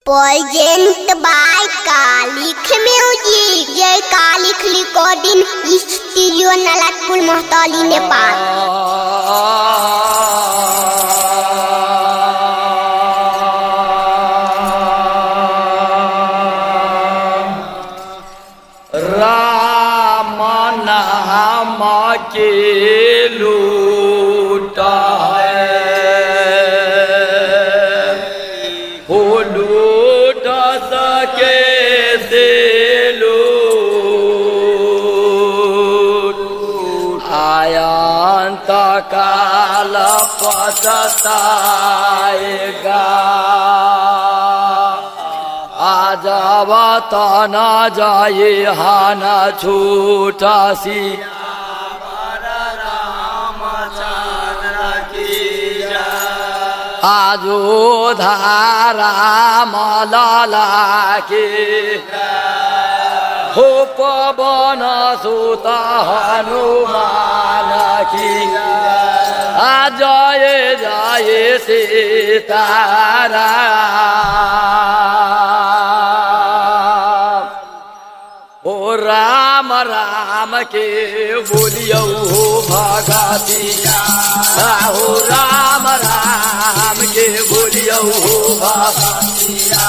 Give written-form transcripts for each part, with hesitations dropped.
Present by Kalik Music. Jai Kalik Recording Studio Nalatpur Mohtali Nepal. Ram नाम के लूटा हो लूट सके से लूट आयंत काल पछताएगा आजब न जाए हान छूटासी आजो धारा मलाला के हो पवन सुत हनुमान की जय जय सीतारा ओ राम राम के बोलियो भगतिया हो राम राम के बोलियो भगतिया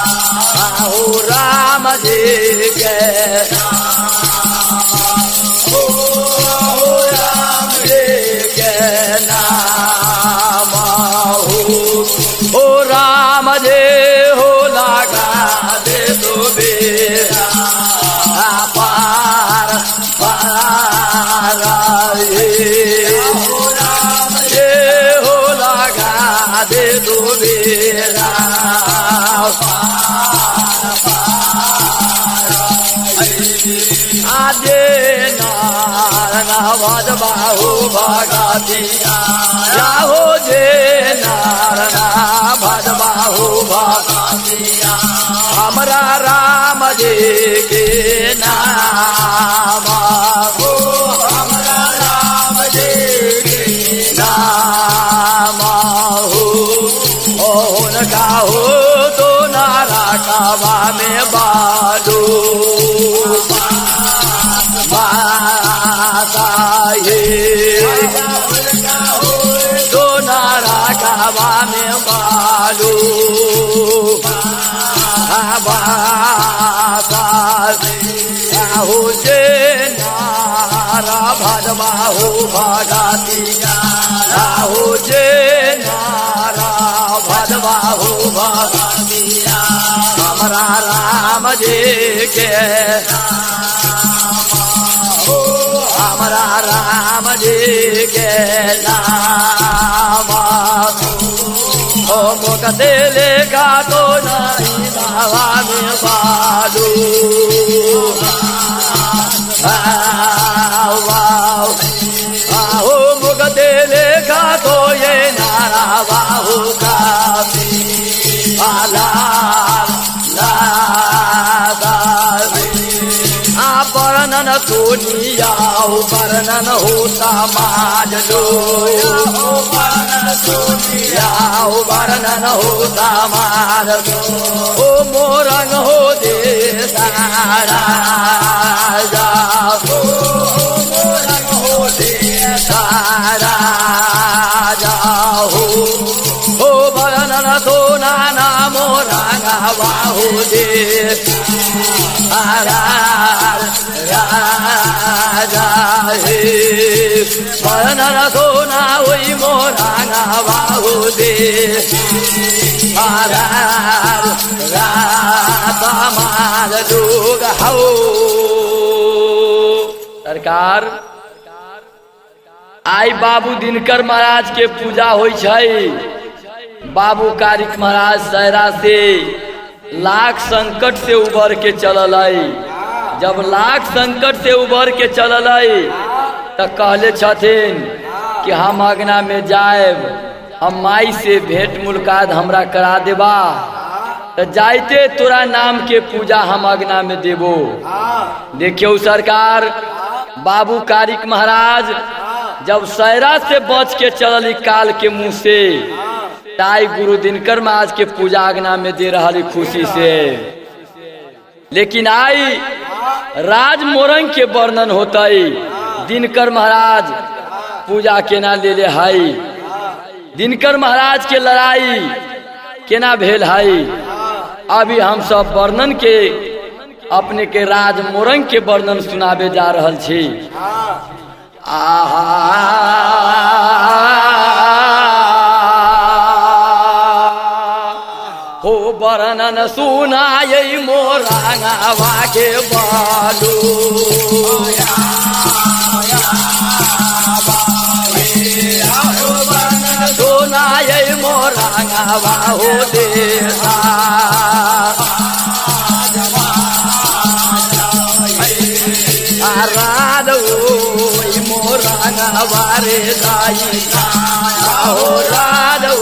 हो राम जी के हो राम जी के नाम हो राम जी हो लगा दे दो बेरा पार पार हो राम जे हो लगा दे दो बेरा आजे नारायण बाहु भगतिया हो जे नारायण भज बाहु भगतिया हमरा राम जी के नाम हो हमरा राम जी के नाम हो उनका हो तो नारा काबा में बालू माता ये तो नारा काबा में बालू हो जे नारा भजवा हो भगतिया हो जे नारा भजवा हो भगतिया हमरा राम जी के हो हमरा राम जी के नाम ओ मुकते लेखा तो नहीं बाबा में बालू हो मुकते लेखा तो ये नारा बाहू का वर्णन सोनिया वर्णन होता माज लो वर्णन सोनिया वर्णन होता माज लो ओ मोरंग हो दे सारा हो मोरंग हो दे सारा हो वर्णन सोना ना मोरंग बाहू दे राजा हे वर्णन सोना वही मोराना बाहू दे रामाल लोग हो सरकार आई बाबू दिनकर महाराज के पूजा होई छै बाबू कारिक महाराज सहरा से लाख संकट से उबर के चलल जब लाख संकट से उबर के चलल तो कहले छथिन कि हम अगना में जाएब हम माई से भेंट मुलाकात हमरा करा देबा तो जाइते तोरा नाम के पूजा हम अगना में देबो। देखियो सरकार बाबू कारिक महाराज जब सहरा से बच के चलल काल के मुंह से ताई गुरु दिनकर महाराज के पूजागना में दे रहा खुशी से। लेकिन आई राज मोरंग के वर्णन होता दिनकर महाराज पूजा केना ले ले हाई, दिनकर महाराज के लड़ाई केना भेल हाई। अभी हम सब वर्णन के अपने के राज मोरंग के वर्णन सुनाबे जा रहल छी। हो वर्णन सुनायै मोरंगवा के बालू, सुनायै मोरंगवा हो देसा, राधो मोरंगवा रे दाई, हो राधो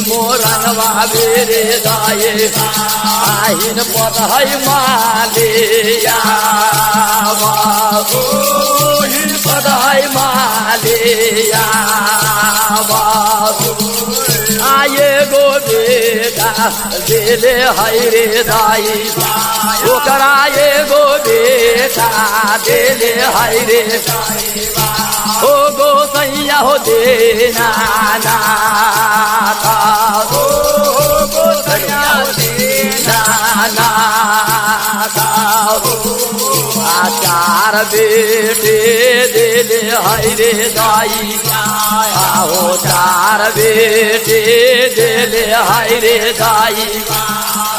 मोरंगवा बेरे दाये, आहिन पद है मालिया बाबू, पद है मालिया बाबू, आये गो बेटा दिले है रे दाई, ओकरा ये गो बेटा दिले है रे, हो गो सैया हो देना नाथा, हो गो सैया हो देना नाथा, आचार बेटे दिले है रे दाई, हो चार बेटे दिले है रे दाई,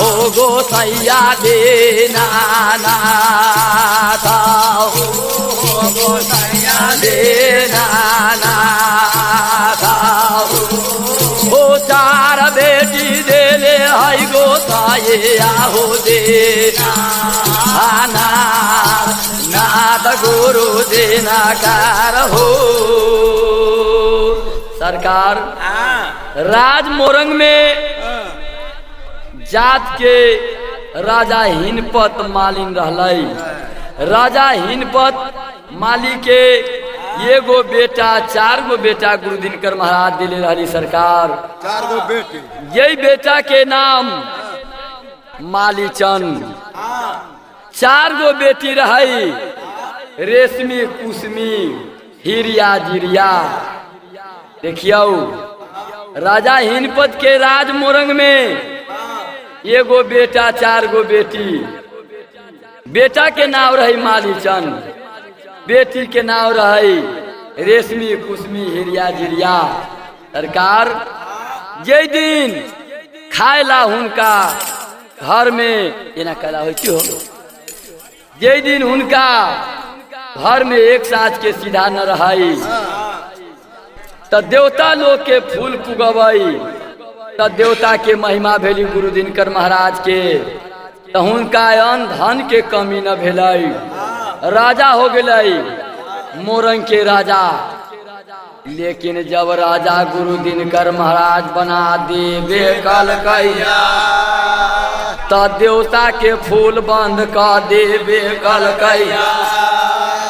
हो गो सैया देना नाथा, हो गो सैया देना नाथा, हो चार बेटी देले है गो साया हो देना नाथ गुरु देना कार हो। सरकार राज मोरंग में जात के राजा हिनपत मालिन रहलाई। राजा हिनपत माली के एगो बेटा चार गो बेटा गुरु दिनकर महाराज दिले रहली सरकार। चार गो बेटी, यही बेटा के नाम मालीचंद, चार गो बेटी रही रेशमी कुसमी हिरिया जिरिया। देखियो राजा हिनपत के राज मोरंग में एगो बेटा चार गो बेटी। बेटा के नाम रही मालीचंद, बेटी के नाम रही रेशमी कुसमी हिरिया जिरिया। सरकार जे दिन खायला हुनका घर में एना कला हो क्यों, जे दिन हुनका घर में एक साज के सीधा न रही त देवता लोग के फूल पुगवई, त देवता के महिमा भेली गुरु दिनकर महाराज के, त हुनका अन्न धन के कमी न भेलई। राजा हो गई मोरंग के राजा। लेकिन जब राजा गुरु दिनकर महाराज बना देवे कल कैया, त देवता के फूल बंद कर देवे कल कैया।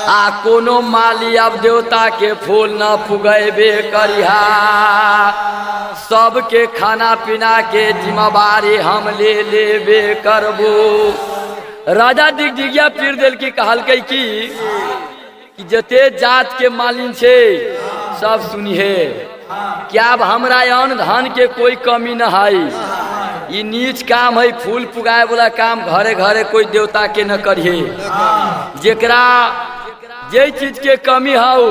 आ कोनो माली अब देवता के फूल न पुगेबे करिहा, सबके खाना पीना के जिम्मेवारी हम ले लेबे करबो। राजा दिग्विजय पीर दिल की कहलकै कि जते जात के मालिन छे सब सुनिहे, क्या अब हमरा अन्न धन के कोई कमी न है। ये नीच काम है, फूल पुगाए वाला काम घरे घरे कोई देवता के न करिए। जेकरा जे चीज के कमी हो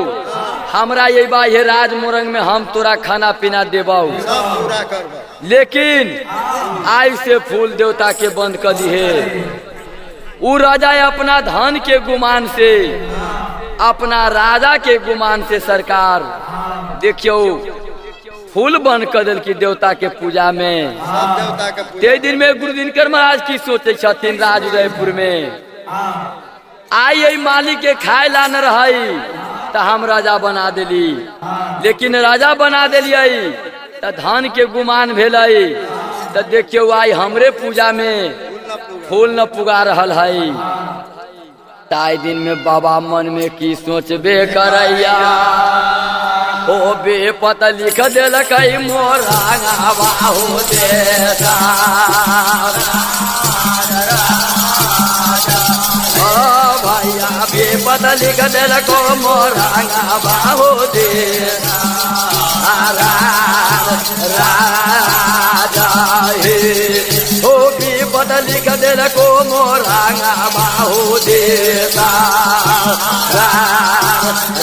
हमरा ये बा ये राज मोरंग में हम तोरा खाना पीना देबाऊ, लेकिन आई से फूल देवता के बंद कर दिए। उ राजा अपना धन के गुमान से, अपना राजा के गुमान से सरकार देखियो फूल बंद कर दिल की देवता के पूजा में। ते दिन में गुरु दिनकर महाराज की सोचे छथिन राज उदयपुर में आई माली के खाए ला न रही तो हम राजा बना दिली, लेकिन राजा बना दिलिये तो धन के गुमान भेलई। तो देखियो आई हमरे पूजा में फूल न पुगा रहल है। ताई दिन में बाबा मन में की सोचबे करैया, हो बेपत लिख दिलक मोरांगवा हो देता भैया बेपत लिख दिलक मोरांगवा हो देता राजा हे हो बेपत लिख दिलक मोरांगवा हो देता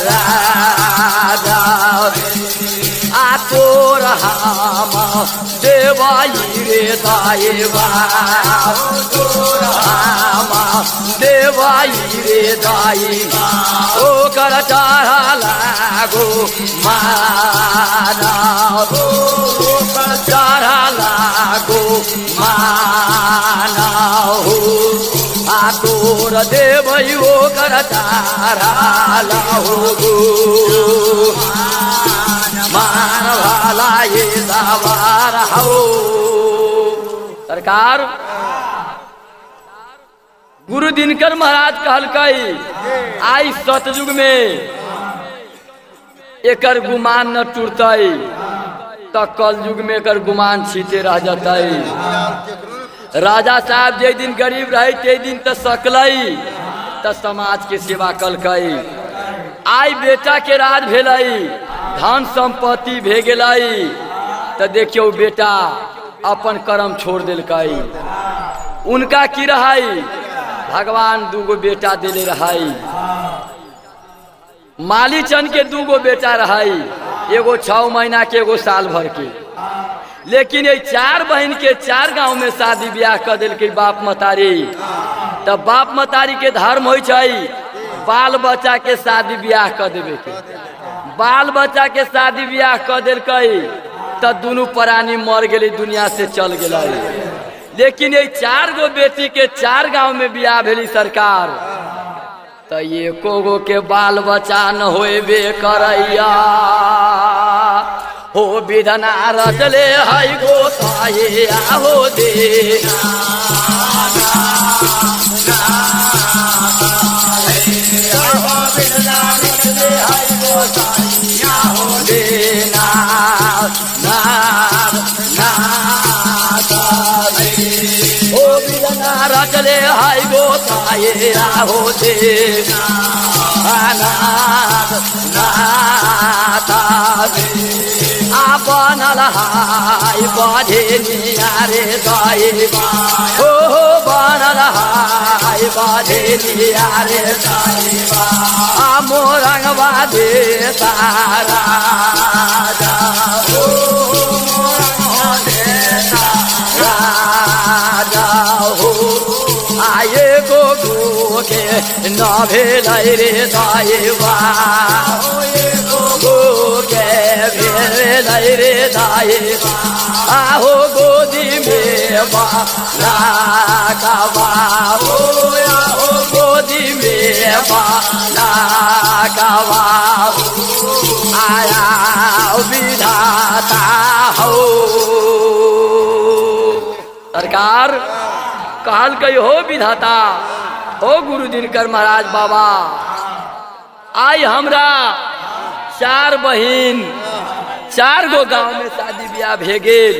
राजा आ तोर हम देवाई रे दाएबा तोर हम देवाई रे दाई ओ कर चारा लागो माना ओ कर चारा लागो माना हो आ तोर देवई ओ कर चारा लागो मान वाला ये सवार हो सरकार। गुरु दिनकर महाराज कहलकई आई सतयुग में एकर गुमान न टूटतई तो कल युग में एकर गुमान छीते रह जातई। राजा साहब जे दिन गरीब रहे ते दिन तो सकलई तो समाज के सेवा कलकई। आई बेटा के राज भेलई धन संपत्ति भे गेलई तो देखियो बेटा अपन कर्म छोड़ दिलकई। उनका की रहाई भगवान दूगो बेटा दिले रहाई। मालीचंद के दूगो बेटा रहाई एगो 6 महीना के एगो साल भर के। लेकिन ये 4 बहन के 4 गांव में शादी ब्याह कर दिल के बाप मतारी। तब बाप मतारी के धर्म हो बाल बच्चा के शादी ब्याह कर देवे के। बाल बच्चा के शादी ब्याह कर दिल तो दोनों प्राणी मर गए दुनिया से चल गए। लेकिन ये 4 गो बेटी के 4 गांव में ब्याह भेली सरकार तो ये को के बाल बच्चा न होबे करैया हो विधना रचले है गोसाए हो दे रचले हाय गोसाए हो दे बनल हाय बधे नियारे दाएबा हो बनल हाय बधे नियारे दाएबा मोरंगवा दे तारा आये गो के न भेलै रे दाएबा गो के भेलै रे दाएबा आहो गोदी में बाला कबा हो आहो गोदी में बाला कबा आया विधाता हो सरकार। कहल कही हो विधाता हो गुरु दिनकर महाराज बाबा आई हमरा 4 बहिन 4 गो गांव में शादी ब्याह भे गेल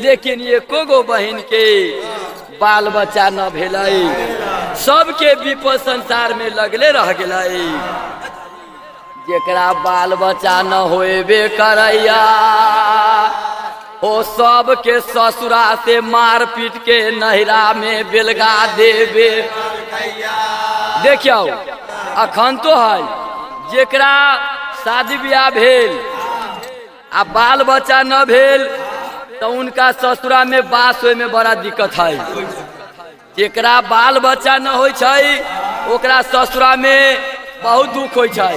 लेकिन एको गो बहिन के बाल बच्चा न भेलई। सबके विपद संसार में लगले रह गेलई। जेकरा बाल बच्चा न होबे करैया हो सबके ससुरा से मार पीट के नहिरा में बेलगा देवे। देखियो अखन तो है जेकरा शादी ब्याह भेल आ बाल बच्चा न भेल तो उनका ससुरा में बास होए में बड़ा दिक्कत है। जेकरा बाल बच्चा न होय छै ओकरा ससुरा में बहुत दुख होय छै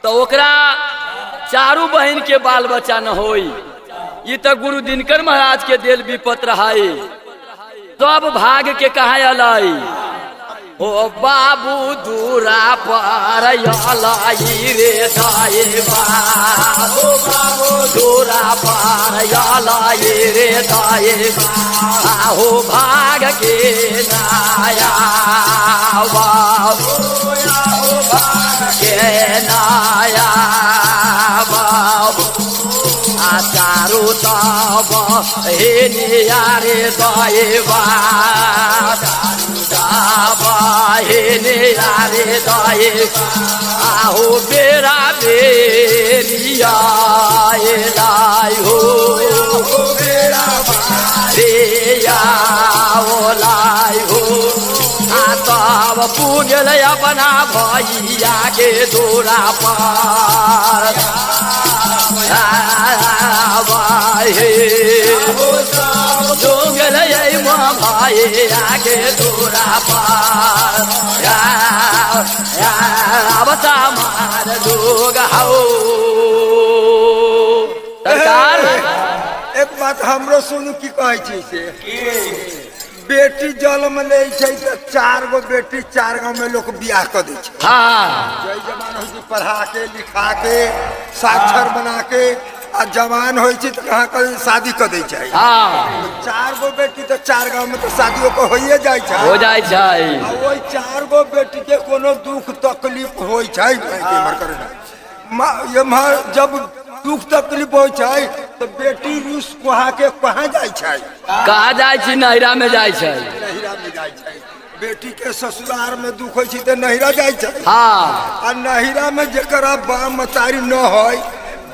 तो ओकरा 4 बहन के बाल बच्चा न होई। ये तो गुरु दिनकर महाराज के दिल विपत रहाई। सब भाग के कहा अलाई हो बाबू दूरा पर अलाई रे दाएबा हो बाबू दूरा पर अलाई रे दाएबा हो भाग के नाया बाबू हो भाग के नाया बाबू आ चारू तब हे नियारे दएबा हे नियारे दए आहो बेरा बेरिया लाई हो बेरा बेरिया लाई हो तब पूजल अपना भैया के दूरा पर जोगल भैया के दूरा पर बता मार लोग हो सरकार। एक बात हमरो सुनू की कहै छी से बेटी जन्म ले छै त 4 गो बेटी 4 गांव में लोग बियाह कर दै छै। हाँ जय जवान हो छै पढ़ा के लिखा के साक्षर बना के आ जवान हो छै त कहां कर शादी कर दै छै। हाँ 4 गो बेटी त 4 गांव में तो शादियों को होइए जाय छै हो जाय छै। आ ओइ 4 गो बेटी के कोनो दुख तकलीफ होय छै ये जब दुख तकलीफ हो छै तो बेटी रूस कहा के कहाँ जाय छै कहा जाय छै नहिरा में जाय छै। नहिरा में जाय छै। बेटी के ससुराल में दुख हो छै तो नहिरा जाय छै। हाँ आ नहिरा में जेकरा बाप मतारी न है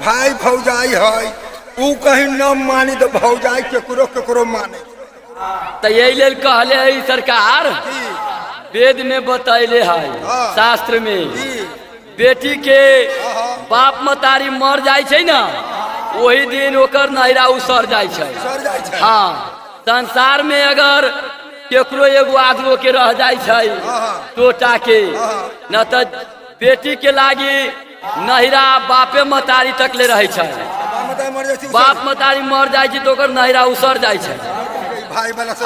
भाई भौजाई है उ कहीं न मानी तो भौजाई केकरो केकरो माने। तो यही लेल कहले है सरकार वेद में बतैले है शास्त्र में बेटी के बाप मतारी मर जाय छै ना वही दिन ओकर नहिरा उसर जाय छै। हाँ संसार में अगर केकरो एगो आदमी के रह जाय छै टोटा के न तो बेटी के लागी नहिरा बापे मतारी तक ले रहे छै। बाप मतारी मर जाय छै तो ओकर नहिरा उसर जाय छै। भाई वाला से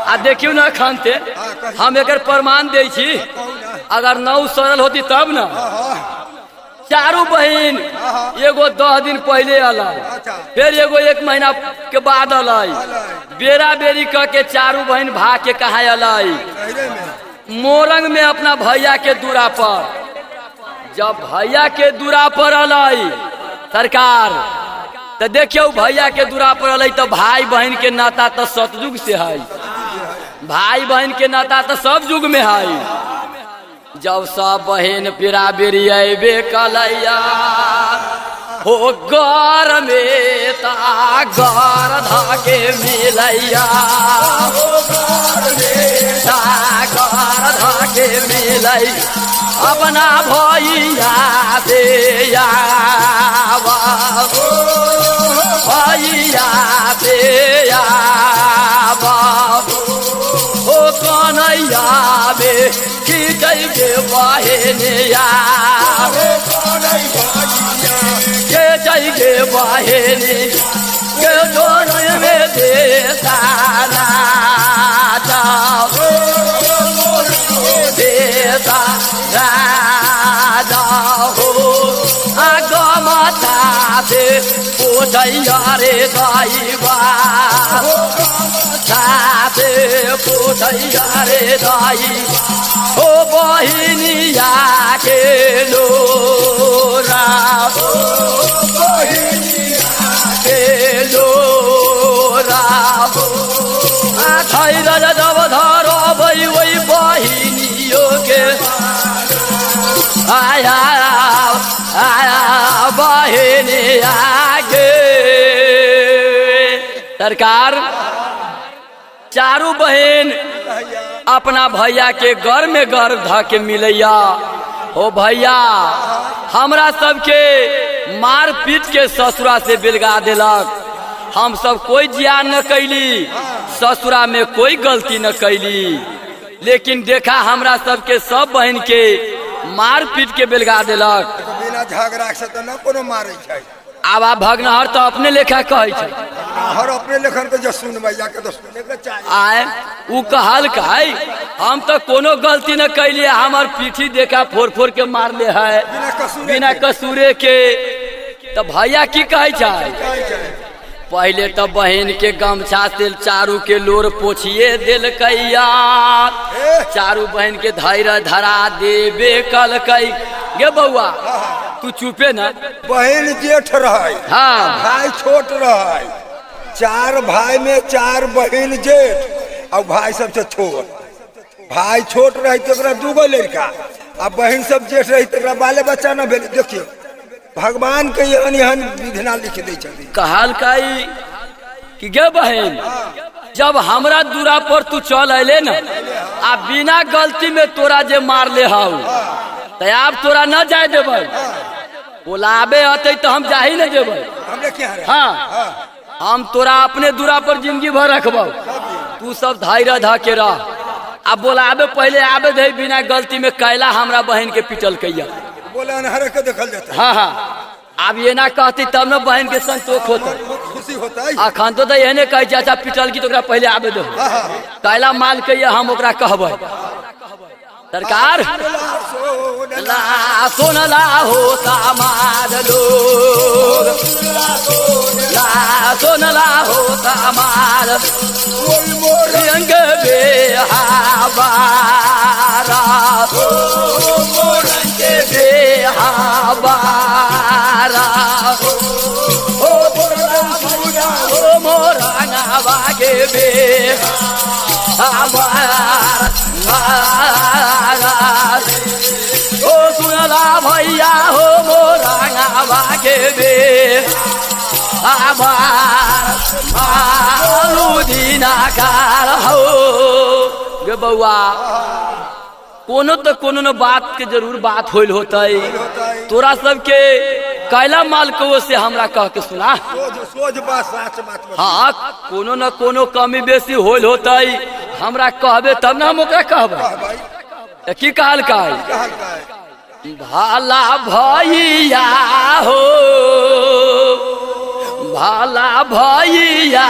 आ देखियो ना खनते हम एकर प्रमाण दे छी अगर न सरल होती तब ना चारू बहन एगो 10 दिन पहले अलै फिर एगो 1 महीना के बाद अलै बेरा बेरी कह के चारू बहन भाग के कहा अलै मोरंग में अपना भैया के दूरा पर। जब भैया के दूरा पर अलै सरकार तो देखियो भैया के दूरा पर अलै तो भाई बहन के नाता तो सतयुग से है। भाई बहन के नाता तो सब युग में है। जब सब बहन बेरा बेरी अबे कलैया हो घर में ता घर धाके मिलैया घर धाके मिलै अपना भैया दे भैया दे ओ कन्हैया में की गे बहनिया के गे बहनी के दोनों में दे सारा देता राजा हो आगमता से पूछैया रे दाईबा साथे पूछैया रे दाई ओ बहिनिया के लोरा के लोरा खैर जब धर भई वही बहिनियों के आया आया बहिनिया के सरकार। चारू बहन अपना भैया के घर में घर ध के मिलैया हो भैया हमरा सबके मार पीट के ससुरा से बिलगा दिलक। हम सब कोई जियान न कैली ससुरा में कोई गलती न कैली लेकिन देखा हमरा सबके सब बहन के मार पीट के बिलगा दिलक। बिना झगड़ा से तो न कोनो मारे छै। अब आप भगनहर तो अपने लेखा कहे छै हर अपने लेखन के जो सुनबैया के तो सुने के चाहिए। आए उ कहल काई हम तो कोनो गलती न कैलिए हमार पीठी देखा फोड़ फोड़ के मार ले है बिना कसूरे के। तो भैया की कहे छै पहले तो बहन के गमछा से चारू के लोर पोछिए दिल कैया, चारू बहन के धैर्य धरा देबे कल कई। गे बउआ तू चुपे न। बहन जेठ रहे, हाँ भाई छोट रहे, 4 भाई में 4 बहन जेठ और भाई सबसे छोट। भाई छोट रही तो 2 लड़का आ बहन सब जेठ रही तो बाले बच्चा न भेल। देखियो भगवान के यहाँ विधिना लिख दे छथि। कहल कई कि गे बहन जब हमरा दूरा पर तू चल अले न आ बिना गलती में तोरा जे मार ले हाउ तो आप तोरा न जाए देबै। बोलाबे अतै तो हम जाही न देबै। हमरे क्या है? हाँ हम तोरा अपने दूरा पर जिंदगी भर रखबौ। तू सब धैर्य ध के रह। अब बोलाबे पहले आबे दे बिना गलती में कैला हमरा बहन के पिटल कैया। बोला अनहर के देखल जाता। हाँ हाँ अब ये ना कहती तब न बहन के संतोष होता। खुशी होता है। अखन तो एहने कह चाचा पिटल की तो ओकरा पहले आबे दो। कैला माल कैया हम ओकरा कहबै। सरकार ला सोनला हो समाज लोग, ला सोनला हो समाज रंग बेहाबारा, रंग बेहाबारा ओ मोरंगवा के बे ओ सुनला भैया हो मोरंगवा के बे लुधिना कार हो। गे बउआ कोनो तो कोनो न बात के जरूर बात होल होतई। तोरा सबके कैला माल को से हमरा कह के सुना। सोच बात सच बात। हाँ कोनो न कोनो कमी बेसी होल होतई हमरा कहबे तब न हम ओकरा कहबै। की कहल काई भाला भैया हो, भाला भैया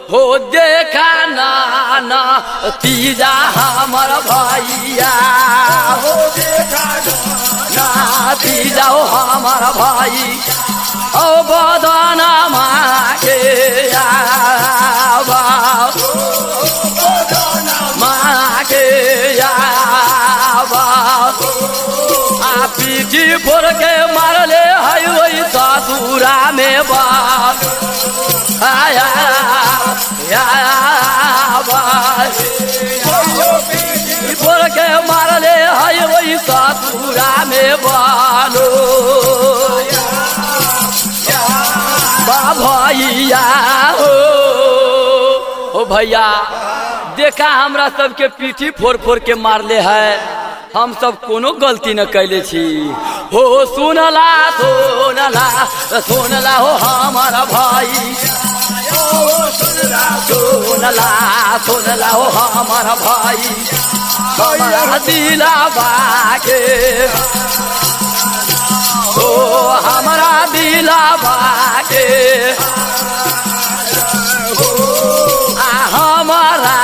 हो देखा ना तीजा हमर भैया हो, देखा ना तीजा हो हमर भाई ओ बदना माके आवा माके आवा आ पीठी फोड़ के मारले है वही ससुरा में बाप आया फोड़ के मारले है वही ससुरा में बालो भैया हो भैया देखा हमरा सबके पीठी फोड़ फोड़ के मारले है। हम सब कोनो गलती न कैले छी हो। सुनला सोनला सोनला हो हमारा भाई, सोनला सोनला हो हमारा भाई, हमारा दिला बाके हो, हमारा दिला बाके हमारा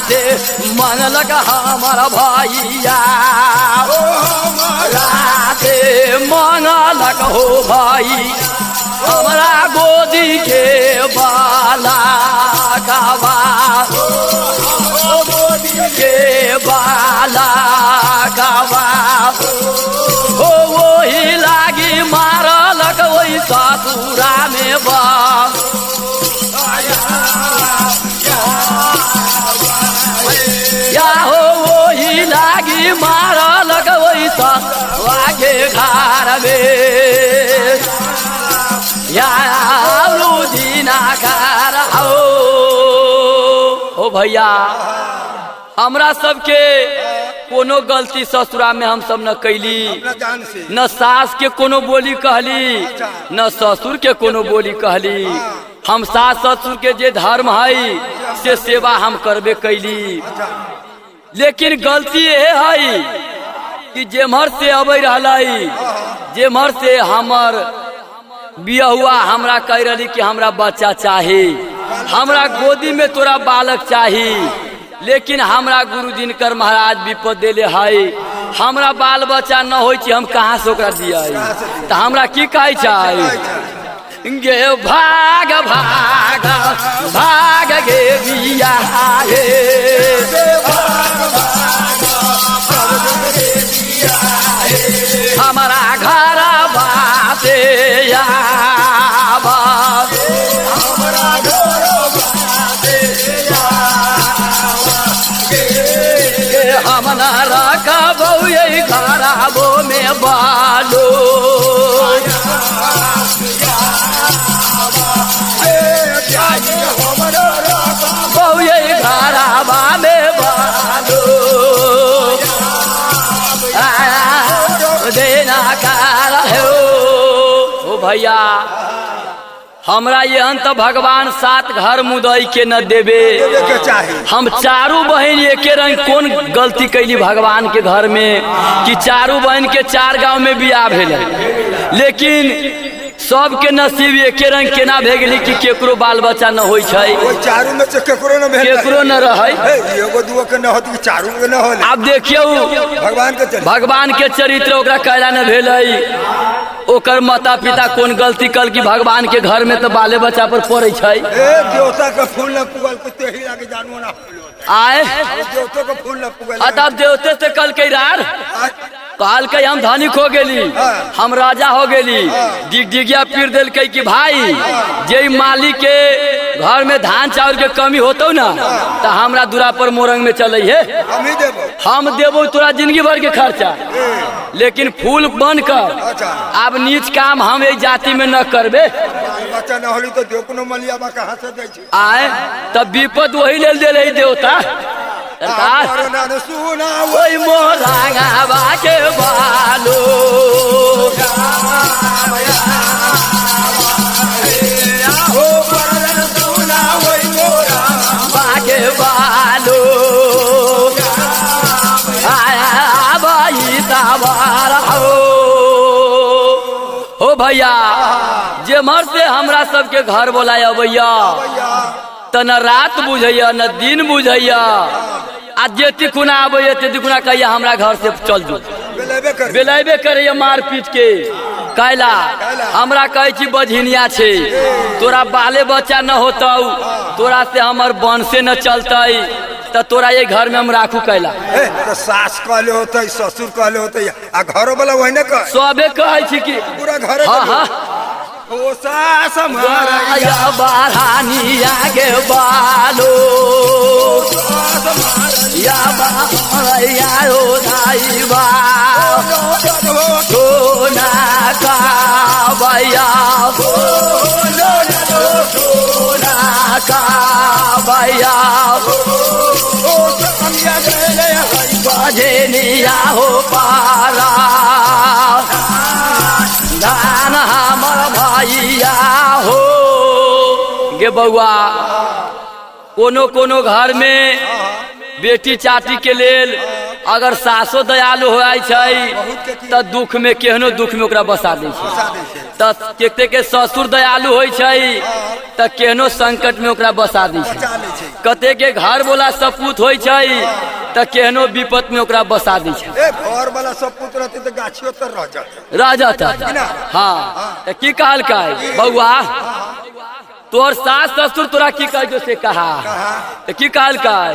से मन लगा हमारा भैया राते मन लगा हो भाई, हमारा गोदी के बाला गावा गोदी के बाला गावा हो वही लागी मार लगा वही ससुरा में बा या हो वही लागी मार लगवई आगे घर में या लुधिना घर हो भैया। हमरा सबके कोनो गलती ससुरा में हम सब न कैली, न सास के कोनो बोली कहली न ससुर के कोनो बोली कहली। हम सास ससुर के जे धर्म है से सेवा हम करबे कैली। लेकिन गलती ये है कि जेमहर से अबै रहलै, जेमहर से हमर बियाहुआ हमरा कह रही कि हमरा बच्चा चाही, हमरा गोदी में तोरा बालक चाही। लेकिन हमरा गुरु दिनकर महाराज विपद देले है, हमरा बाल बच्चा न होई छी, हम कहाँ से ओकरा दिया। तो हमरा की कहे चाही गे भाग भाग भाग गे बिया हे हमारा घर बाते हम न रखबो यही खराबो में बालो बहु यही खराबा में बालो देना कार हो भैया हमरा ये अंत भगवान 7 घर मुदई के न देवे के चाहिए। हम चारू बहन एके रंग कौन गलती कैली भगवान के घर में कि चारू बहन के 4 गांव में बियाह भेले लेकिन सबके नसीब एके रंग केना भे गेली कि केकरो बाल बच्चा न होई छै ओइ चारू में से केकरो न भेल केकरो न रहै एगो दूगो के न होत कि चारू के न होले। अब देखियो भगवान के चरित्र ओकरा कैला न भेलै ओकर माता पिता कौन गलती कल कि भगवान के घर में तो बाले बच्चा पर पड़े छै देवता का फूल न पुगल कुत्ते ही लागे जानू ना आए देवता का फूल न पुगल तब देवते से कल के रार कहल के हम धनिक हो गेली हम राजा हो गेली डिगडिगिया पीर दिल के कि भाई जे मालिक के घर में धान चावल के कमी होतो ना तो हमरा दूरा पर मोरंग में चले है हम देबो तोरा जिंदगी भर के खर्चा लेकिन फूल बन कर अब नीच काम हम एक जाति में न करबे बच्चा न होली तो देव कोनो मलिया बा कहां से दै छै आए तब विपद वही लेल दे रही देवता सुना ओई मोरांगा के बालो बाके बालो आया भाई तावार हो भैया जे मर से हमरा सबके घर बोलाया भैया त न रात बुझैया न दिन बुझैया आ जेती खुना आबैया तेती खुना कहिया हमरा घर से चल जो बेलेबे करैया मार पीट के कैला हमरा कहे छी बझिनिया छे तोरा बाले बच्चा न होतौ तोरा से हमर वंशे न चलतै त तोरा ये घर में हम राखू कैला तो सास कहले होतै ससुर कहले होतै आ घरो वाला वही न कह सबे कहे छी कि पूरा घर हां ओ सास हमारा या बारानिया के बालो या बाराया ओ दाईबा सोना का भैया सोना का भैया बजनिया हो पारा दान हमर भैया हो गे बउआ कोनो कोनो घर में बेटी चाटी के लेल अगर सासो दयालु हो छै दुख में केहनो दुख में ओकरा बसा दै छै केते के ससुर दयालु होइ छै त केहनो संकट में ओकरा बसा दै छै कते के घर वाला सपूत होइ छै त केहनो विपत में ओकरा बसा दै छै घर वाला सपूत रहते त गाछियो तर रह जाता हां त की कहल काय बउआ तोर सास ससुर तोरा की कह से कहा तो की कहल काय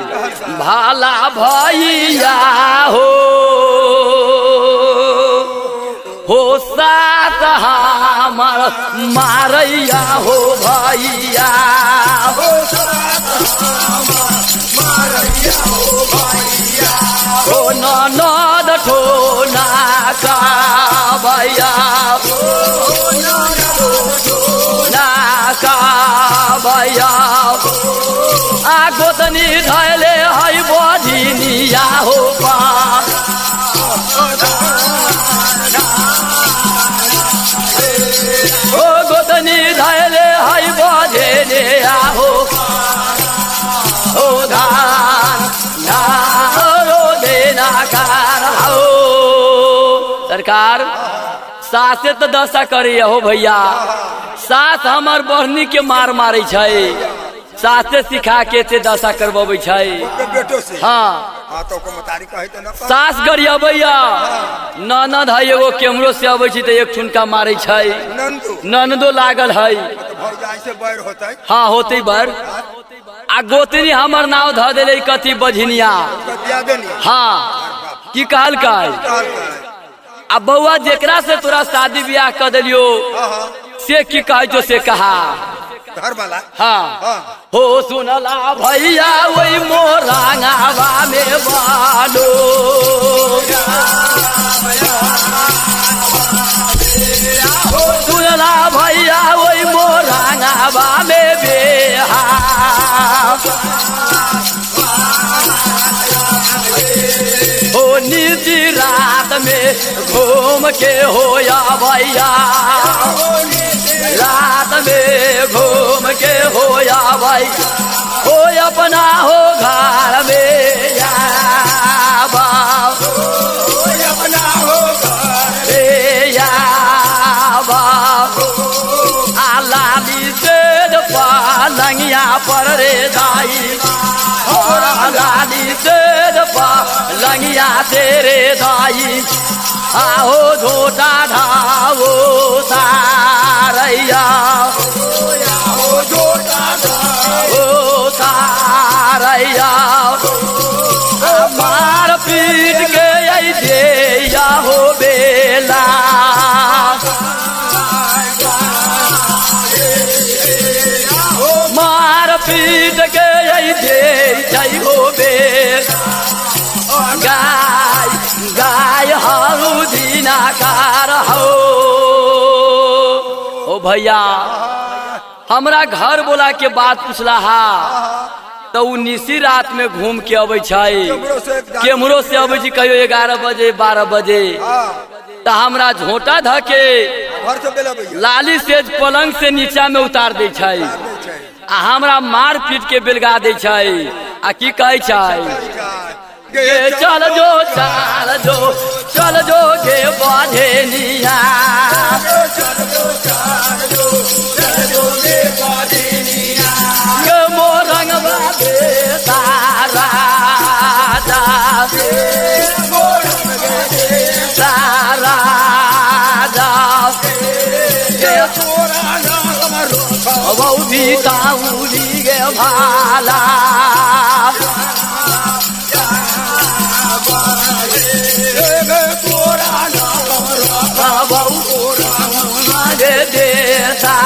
भाला भैया हो सास हमर मारैया हो भैया हो हो ननद ठोना का भैया भैया आ गोतनी धैले है बधिनिया हो पा ओ गोतनी धैले है बधिनिया हो धान नारो देना कार हो सरकार सासे तो दशा करे हो भैया सास हमार बहनी के मार मारे छै सासे सिखा के ते दशा करबे छै बेटो से हाँ हाँ तो ओकर मतारी कहे तो न सास गरियबैया ननद है एगो केमरो से अबै छी त एक ठुनका मारै छै नंदू ननदो लागल है तो भौजाई से बैर होतै हाँ होते बर आ गोतनी हमर नाव ध देले कथी बझनिया उसका दिया देनी हाँ की कहल काय आ बउआ जेकरा से तोरा शादी ब्याह कर दिलियो हाँ से की कहे जो से कहा घर वाला हाँ हाँ हो सुनला भैया वही मोरांगावा में बालो सुनला भैया वही मोरांगावा में बेहा हो निजी रात में घूम के होया भैया रात में घूम के होया भाई हो अपना हो घर में या बाप अपना हो घर या बाप आ लाली से पालंगिया पर रे दाई लाली से पालंगिया तेरे दाई आहो झोटा ढावो सारैया हो जोटा ओ सारैया मार पीट के आई दे या हो बेला मार पीट के आई दे जाई हो बेला गाय गाय हारू दीनाकार हो ओ भैया हमरा घर बोला के बात पूछला हा तो उ निसी रात में घूम के अबै छै केमरो से अबै छी कहियो 11 बजे 12 बजे तो हमरा झोटा धके घर से बेला भैया लाली से पलंग से नीचा में उतार दे छै आ हमरा मार पीट के बेलगा दे छै आ की कहै छै गे चल जो चल जो गे बाधे निया गे मोरंग बाधे तारा तारा बौदी ताउली गे भाला देसा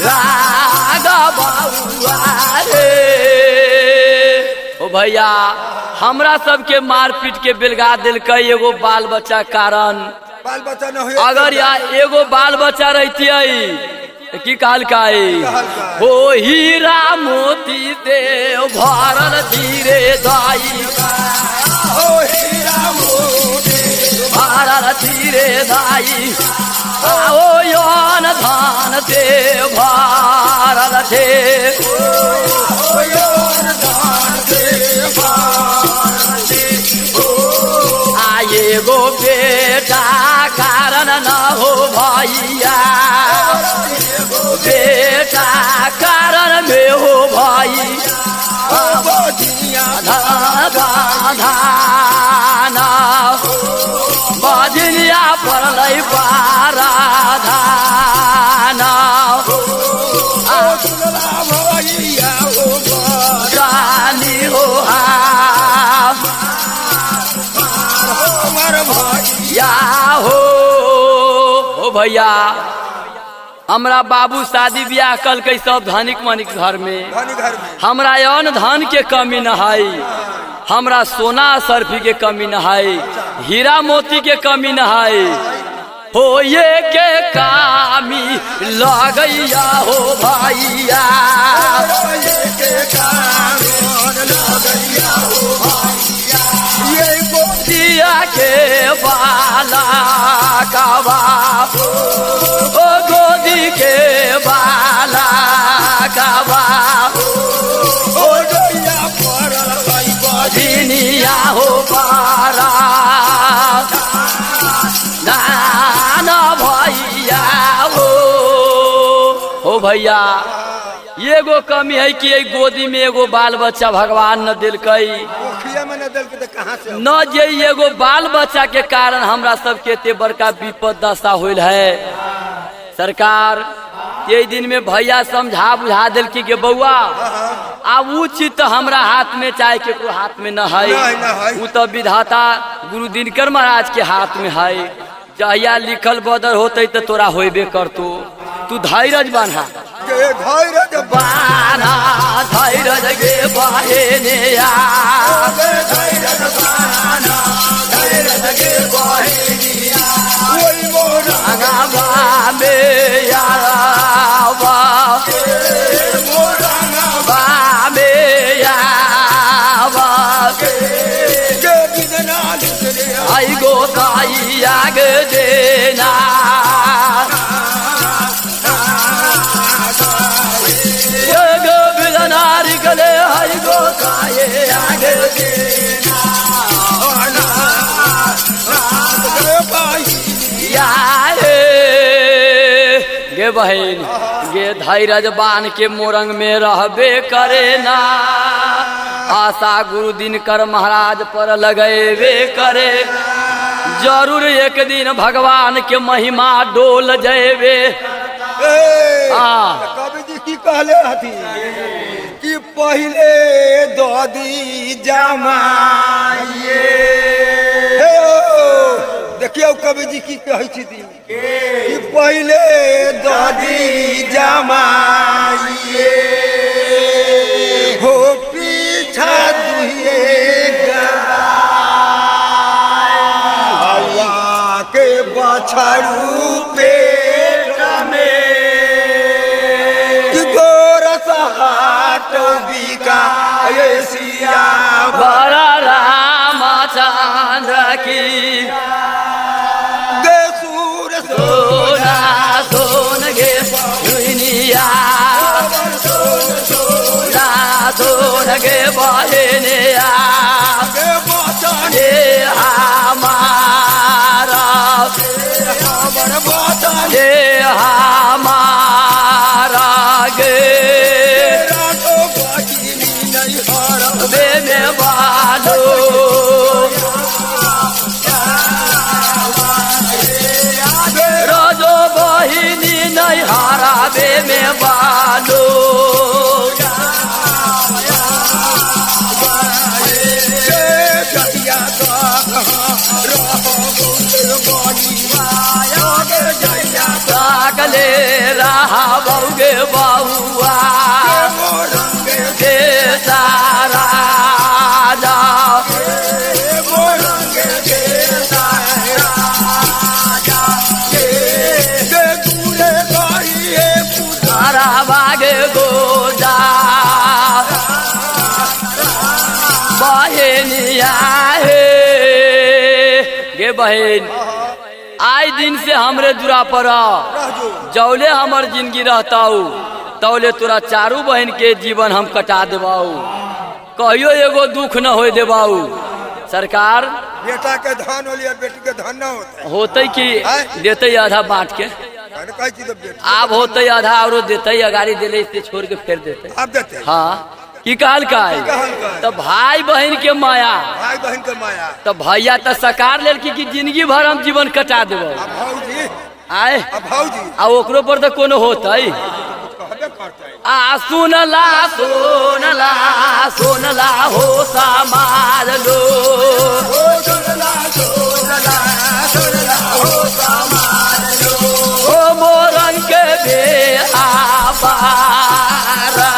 राग बउआ रे ओ भैया हमरा सबके मार पीट के बेलगा दिलकै एगो बाल बच्चा कारण बाल बच्चा न हो अगर या एगो बाल बच्चा रहती की कहल काई हो हीरा मोती देव भरल धीरे दाई हो हीरा मोती भरल धीरे दाई आओ योन धान ते भरल थे हो योर दान से आए गो बेटा कारण न हो भैया बेटा कारण में हो भाई धाना बजनिया पड़लै पारा धाना जानी हो या हो भैया हमरा बाबू शादी ब्याह कल के सब धनिक मनिक घर में हमरा अन्न धन के कमी न है हमरा सोना सर्फी के कमी न है हीरा मोती के कमी न है हो ये के कामी लगैया हो भैया ये गोदिया के बाला काबा ओ गोदी के बाला काबा ओ गैया बधिनिया हो पारा नाना भैया हो भैया एगो कमी है कि गोदी में एगो बाल बच्चा भगवान न दिलकई, पोखिया में न दिल के कहाँ से न जे एगो बाल बच्चा के कारण हमरा सबके एते बड़का विपद दशा होल है। सरकार ये दिन में भैया समझा बुझा दिल कि बउआ अब उ चीज तो हमरा हाथ में चाहे केकरो हाथ में न है, उ तो विधाता गुरु दिनकर महाराज के हाथ में है। जहिया लिखल बदर होते तो तोरा होबे करतो, तू धैर्य बान्हा धैर्य बाना धैर्य गे बहेने आई गो ताई आग देना नारी गले हरि गो ताये आग देना गे बहन गे धैर्य बान के मोरंग में रहबे करे ना, आशा गुरु दिनकर महाराज पर लगेबे करे। जरूर एक दिन भगवान के महिमा डोल जेबे। कवि जी की कहले हथी कि पहले दादी जमाइए, देखियो कवि जी की कहै छथि कि पहले दादी जमाइए हो पीछा दुहिए हवा के बछड़ू पेट में गोरस हाट बिका सिया बड़ा रामचंद्र की सोना सोन गे दुनिया सोना सोन गे बहनिया ये हमारा ये हमारा गे बे में बालो रोजो बहिनी नहीं हारा बे में बालो गले रहा बउगे बउआ के सारा बागे गोजा बहनिया हे गे बहन आई दिन से हमरे दुरा पर जौले हमर जिंदगी रहताऊ तौले तोरा चारू बहन के जीवन हम कटा देबाऊ, कहियो एगो दुख न हो देबाऊ। सरकार बेटा के धन होलिया बेटी के धन न होते कि देते आधा बांट के, आप होते आधा और देते अगाड़ी दिले इससे छोड़ के फेर देते आप देते। हाँ की कहल का तो भाई बहन के माया, भाई बहन के माया तो भैया तो सकार लेल की जिंदगी भर हम जीवन कटा देबो आए आ ओकरो पर तो कोनो होतई आ सुनला सुनला सुनला हो समाज लो ओ मोरन के बे आबारा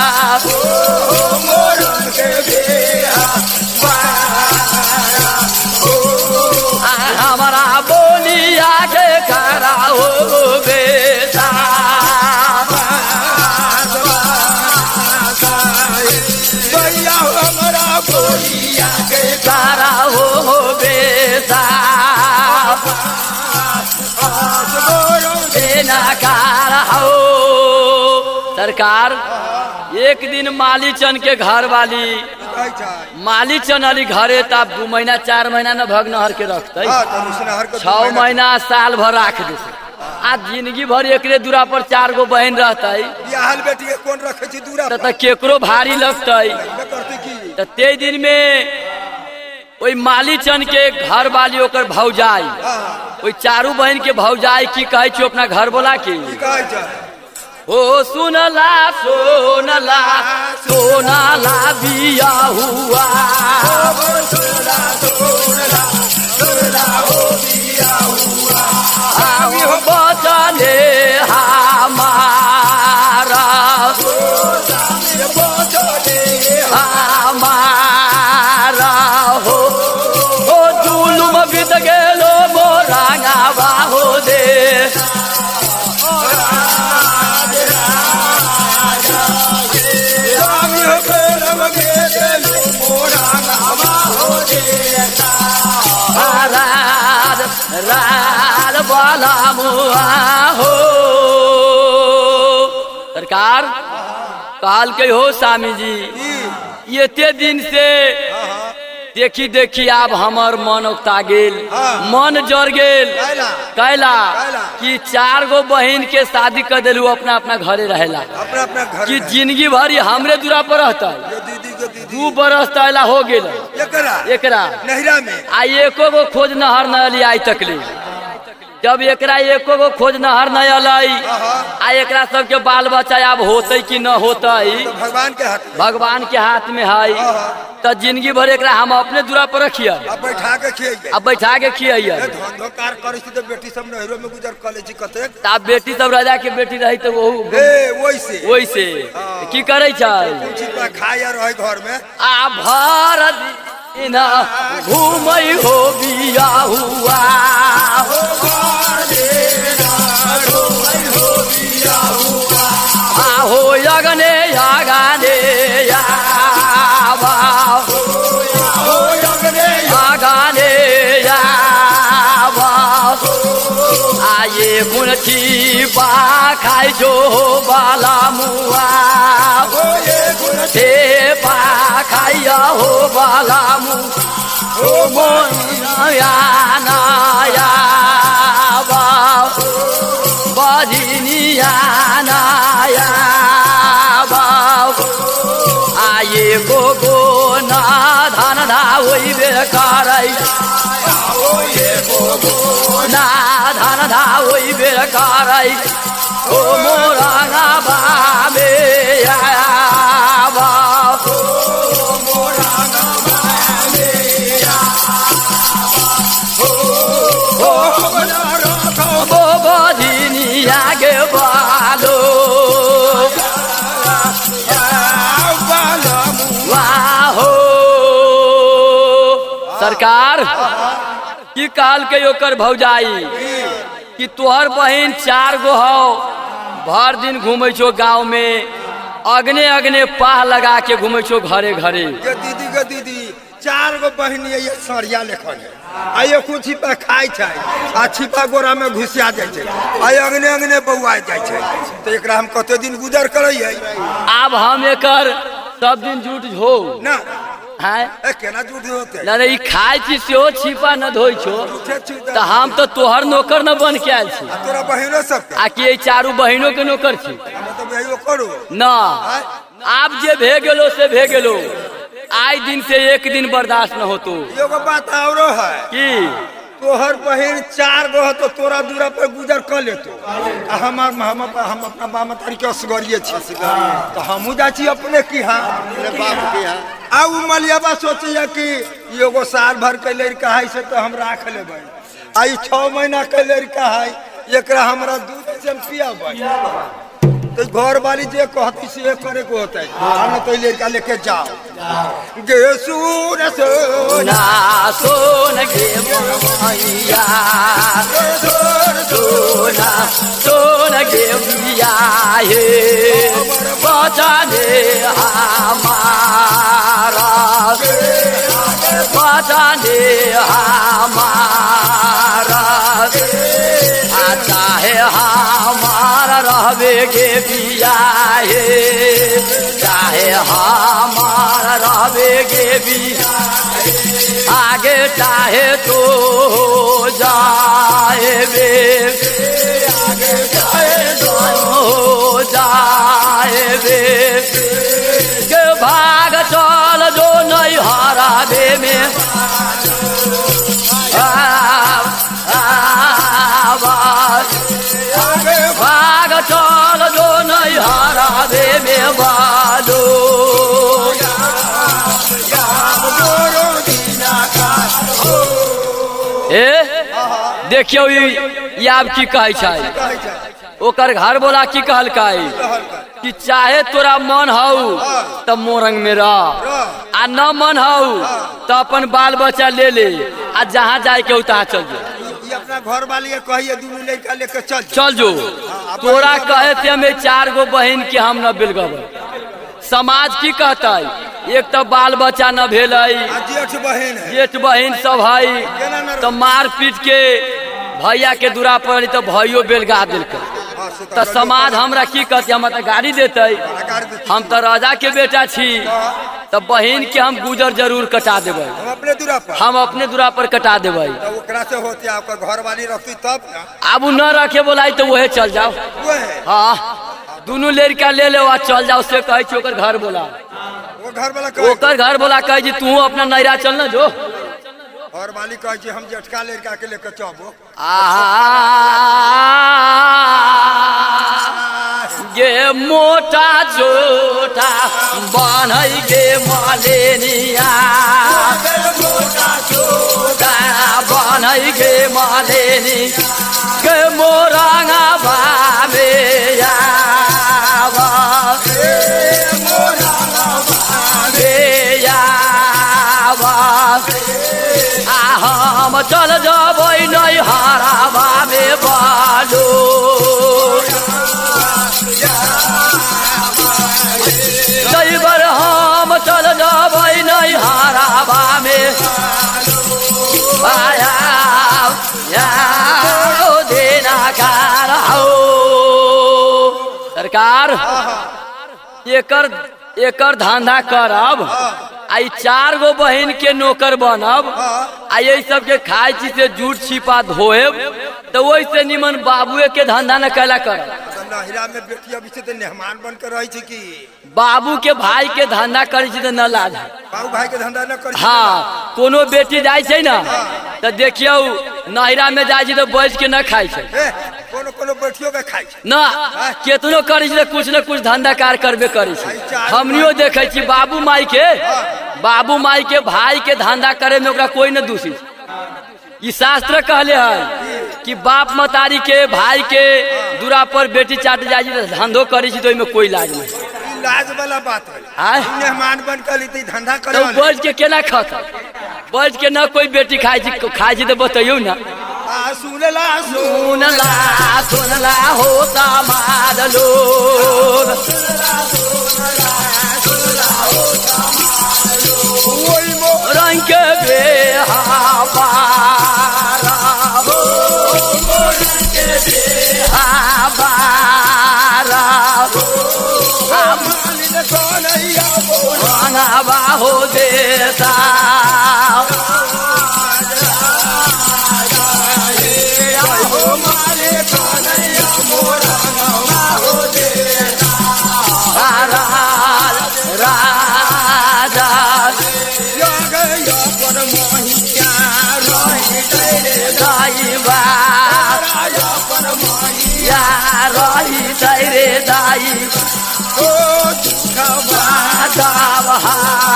हमारा बोलिया के खरा हो बेटा हमारा बोलिया के खरा हो बेटा हो। सरकार एक दिन मालीचंद के घर वाली मालीचंद अली घरे तब 2 महीना 4 महीना न भग नहर के रखते 6 महीना साल भर राख दे आज जिंदगी भर एकरे दूरा पर 4 गो बहन रहते बियाहल बेटी के कोन रखे छी दूरा पर? त केकरो भारी लगते। करती की त ते दिन में ओई मालीचन के घर वाली ओकर भौजाई ओई 4 बहन के भौजाई की कहे छी अपना घर बोला की कहै छै ओ सुनला सोनला सोनाला बिया हुआ बचने हमारा हमारा हो जुलुम बीत गेलो मोरांगा बाहो दे राल वाला मुआ हो। सरकार काल के हो स्वामी जी ये ते दिन से देखी देखी अब हमर मन उगता गेल मन जर गेल कैला कि 4 गो बहन के शादी कर दिलू अपना अपना घरे रहेला अपना अपना घर कि जिंदगी भरी हमरे दूरा पर रहता दीदी के दीदी 2 बरस तैला हो गेल एकरा नहिरा में आ एको गो खोज नहर न अली आई तकली जब एकरा एको गो खोज नहर न अलाई आ एकरा सबके बाल बच्चा अब होते कि न होते तो भगवान के हाथ में है तो जिंदगी भर एकरा हम अपने दूरा पर रखिए अब बैठा के खियाइए अब बैठा के खियाइए धंधो कार करै छी तो बेटी सब नहिरो में गुजर कर ले छी कते अब बेटी सब राजा के बेटी रही तो वैसे की करे छै खाया रहे घर में आ भर दिन घूमई हो बिया हुआ हो यगने यागाने यागाने आये गुण छिपा खाई जो बाला मुआ पा खाइया हो बाला मुआ नाया बजनिया नाया आये गो ना धान धावई बेकार ना धान धावई बेकार ओ मोरा बाबे बजनिया गे बालो वाहो सरकार की काल के ओकर भौजाई कि तोहर बहन 4 गो हो भर दिन घूमे छो गाँव में अगने अगने पाह लगा के घूमे छो घरे घरे दीदी के दीदी 4 गो बहन ये सरिया लेखन है आइयो कुछ छिपा खाई छै आ छिपा गोरा में घुसिया जाय छै आइ अगने अगने बौआ जाय छै तो एकरा हम कते दिन गुजर करैयै अब हम एकर सब दिन झूठ हो ना है केना झूठ होते ना रे खाई छी सेहो छिपा न धोई छो तो हम तो तोहर नौकर न बन के आयल छी तोरा बहिनो सब आ कि 4 बहिनों के नौकर छी तो भाइयो करो ना आप जे भे गेलो से भे गेलो आई दिन से एक दिन बर्दाश्त न हो तो एगो बात औरो है कि तोहर बहन 4 गो तो तोरा दूरा पर गुजर कर लेतो हम अपना बाम तारी के असगरिए छी तो हमहू जा छी अपने की हां अपने बाप के हां आ उ मलियाबा सोचिया कि एगो साल भर के लड़का है से तो हम राख लेबै आई 6 महीना के लड़का है एकरा हमरा दूध से पियाबै तो घर वाली जे कहती से करे को होता है हम तो लड़का लेके जाओ गे सुन सोना सोन गे मैया सोना सोन गे बिया हे बचाने हमारा बचाने हमारा चाहे हमारा रहबे गे बिया हे चाहे हमारा रहबे गे बिया आगे चाहे तो जाए बे में भाग चल जो नहीं हरावे में बालो ए देखियो ई आब की कहै छै ओकर घर बोला की कहलकै कि चाहे तोरा मन हौ त मोरंग में रह आ न मन हौ त अपन बाल बच्चा ले ले आ जहाँ जाए के तहाँ चल जो अपना घर वाली के कहिए दुनू लड़का लेके चल जो तोरा कहे थे हमें 4 गो बहन के हम न बिलगबै समाज की कहते एक तो बाल बच्चा न भेल जेठ बहन सब है तो मार पीट के भैया के दूरा पर तो भाइयों बेलगा दिलकै तो समाज हमरा की कहते हम तो गाड़ी देते हम तो राजा के बेटा छी तो बहन के हम गुजर जरूर कटा देबै हम अपने दूरा पर कटा देबै घर वाली रखती तब अब न रखे बोलाई तो वही चल जाओ हाँ दोनों लड़का ले लो आ चल जाओ से कहे ओकर घर बोला ओकर घर बोला कहे जी तू अपना नैरा चल न जो घर वाली कहे हम जेठका लड़का के लेकर चलबो गे मोटा छोटा बान्है गे मालेनिया छोटा बान्है गे मालेनी गे मोरंगा बाबे हम चल जबै नहीं हराबा में बालो ड्राइवर हम चल जबै नहीं हराबा में देना कार सरकार एकर धंधा करब आई 4 गो बहन के नौकर बनब आ यही सब के खाए चीज से जूठ छिपा धोएब तो वही से निमन बाबुए के धंधा न कैला कर में बेटी अभी से मेहमान बन कर रही की बाबू के भाई के धंधा करे तो न लाज बाबू भाई के धंधा न कर हाँ कोनो बेटी जाए छै ना तो देखियो नहिरा में जाए तो बैठ के न खाए छै कोनो बेटियों के खाए ना केतनो करे कुछ न कुछ धंधा कार करबे करे हमनियो देखे छी बाबू माई के भाई के धंधा करे में ओकरा कोई न दूषी ई शास्त्र कहले है कि बाप मतारी के भाई के दूरा पर बेटी चाट जाए धंधो करे तो कोई लाज नहीं लाज वाला बात है मेहमान बन कर धंधा कर बैठ के केना खाता बैठ के न कोई बेटी खाए तो बताइयो ना सुनला होता मार लोग रंग के बेहाबा हो देता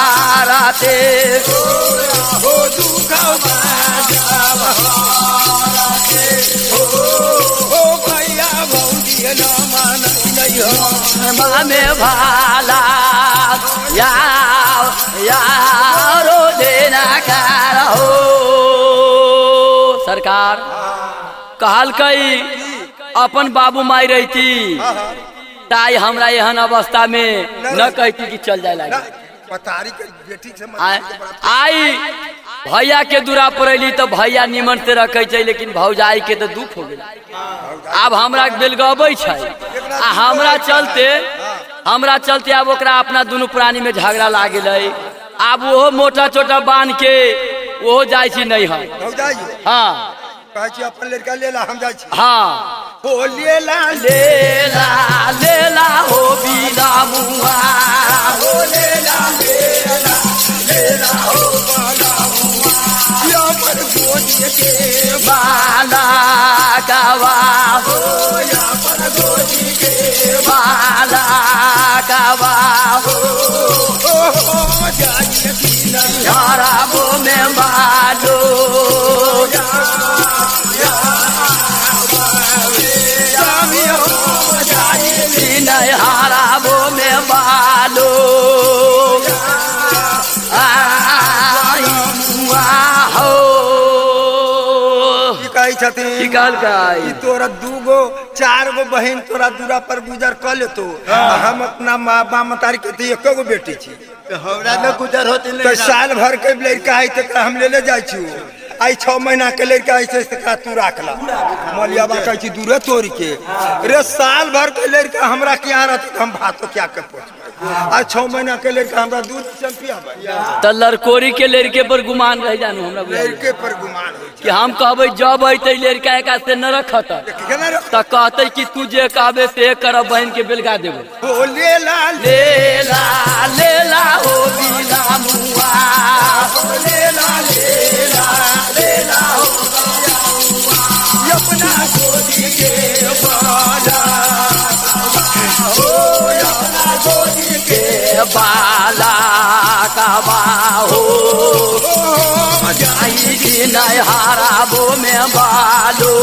हाराते में भाला यारो देना कार हो सरकार कहल कई अपन बाबू माई रहती ताई हमरा एहन अवस्था में न कहती कि चल जाए लगे आई भैया के दूरा पर अली तो भैया निमन से रखे छै लेकिन भौजाई के तो दुख हो गई अब हमरा बेलगबै छै आ हमरा चलते अब ओकरा अपना दोनों प्राणी में झगड़ा लाग गेलै अब वो मोटा छोटा बांध के वो जाय छी नहीं है हाँ अपन लड़का लेला हम जाय छी हाँ हो लेला हो बिना मुआ हो लेला हो गोदी के बाला कवा हो अपन गोदी के बाला कवा हो जाइए कि नहीं हराबो में बालो नहीं हराबो में बालो कहै छथिन की कहल ई तोरा दूगो चार गो बहन तोरा दूरा पर गुजर कर लेतो हम अपना माँ बाप मतारी के तो एक गो बेटी छी हमरा में गुजर होती तो साल भर के लड़का है तो हम ले ले जाय छी आई 6 महीना के लड़का है से तू राखला मलियाबा कहै छी दूरे तोड़ के रे साल भर के लड़का हमरा क्या रहती हम भातो क्या कर पहुंच आज 6 महीना के लड़का हमरा दूध चंपिया तो लड़कोरी के लड़के पर गुमान रह जानू हमरा लड़के पर गुमान कि हम कहबै जब अइते लड़का एक से न रखत तो कहते कि तू जे कहबे से करब बहन के बेलगा देबो हो लेला लेला लेला हो बिना मुआ लेला लेला लेला हो अपना गोदी के बाला हो अपना गोदी के बाला कबा हो जाई नहीं हराबो में बालो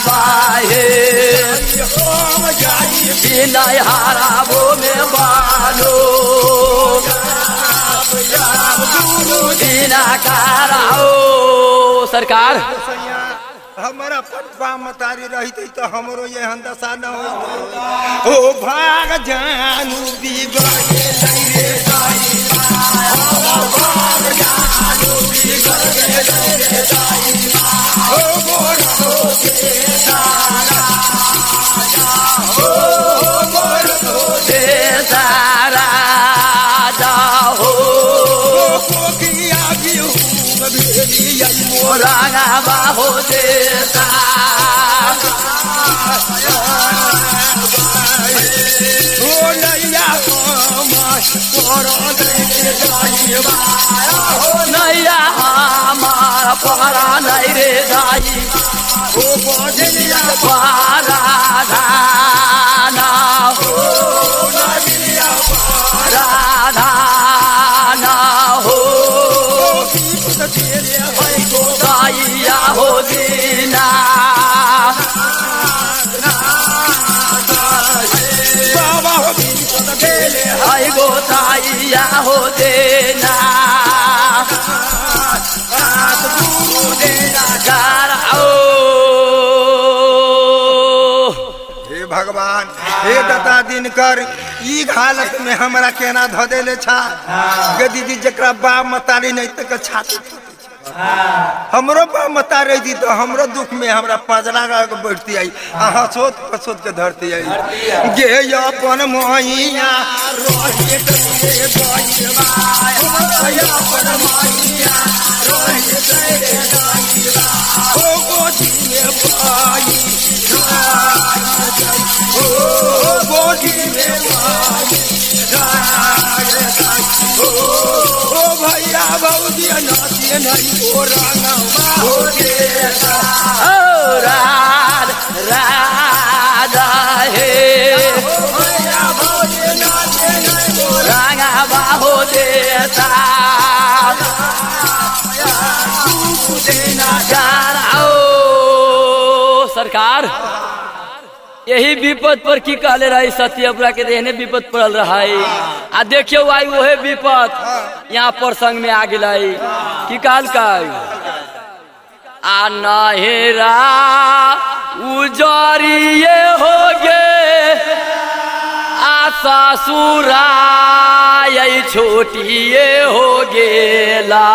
बाहे नहीं हराबो में बालो दिनाकारो सरकार हमारा पप्पा मतारी रही तो हमरो ये दशा न हो ओ भाग जानू बिगड़े रे दाई भाग जानू बिगड़े रे दाई ओ मोरो के सारा ओ मोरो के सारा जाओ कोकिया भी बेरिया मोरा बाहो देता ओ नैया नैया हमारा पारा नहीं रे दाई ओ बजलिया पारा धाना हो नैया राधा ना हो तेरे भाई को दाइया हो दीना बाबा हो तेरे हाय गो दाइया हो देना गुरु देना हे भगवान हे दत्ता दिनकर ई हालत में हमरा केना ध देले छा गे दीदी जकरा बाप मतारी नहीं तक छाती हमरो बाप मतारी रही तो हमरो दुख में हमरा पजरा के बैठती आई हंसोत हंसोत के धरती आई गे अपन मैया रोहित के बइवा अपन मैया रोहित के बइवा ओ गोदी में भाई ओ गोदी में भाई ओ भैया भौजी नाची नहीं ओ रंगा हो देता राधा हे भैया भौजी नाचे नहीं ओ रंगा बाहो देता सरकार यही विपद पर की कहले रही सत्यव्रत के रहने विपद पड़ल रहा आ देखियो आई वही विपद यहाँ प्रसंग में आ गई की काल का आ नहेरा उजरिए हो गे आ ससुरा यही छोटिए हो गेला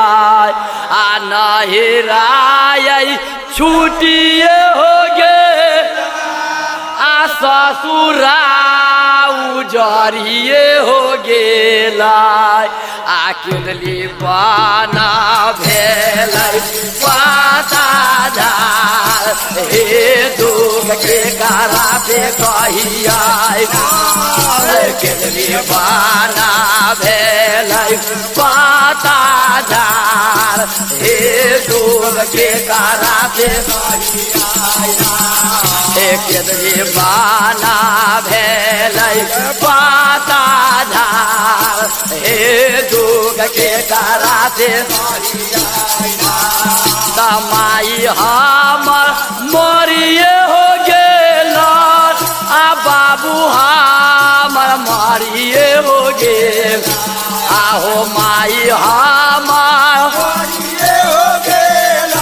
आ नहेरा यही छुटिए हो गे आ ससुरा उजरिए हो गेला आ केली पाना भेलै पाता झार हे दुख के कारा से कहिया केतली बाना भेल पाता झार हे दुख के कारा से केतली बाना भेल पाता झार हे दुख के कारा से माई हमर मरिए हो गेल आ बाबू हमर मरिए हो गेल आहो माई हमर मरिए हो गेल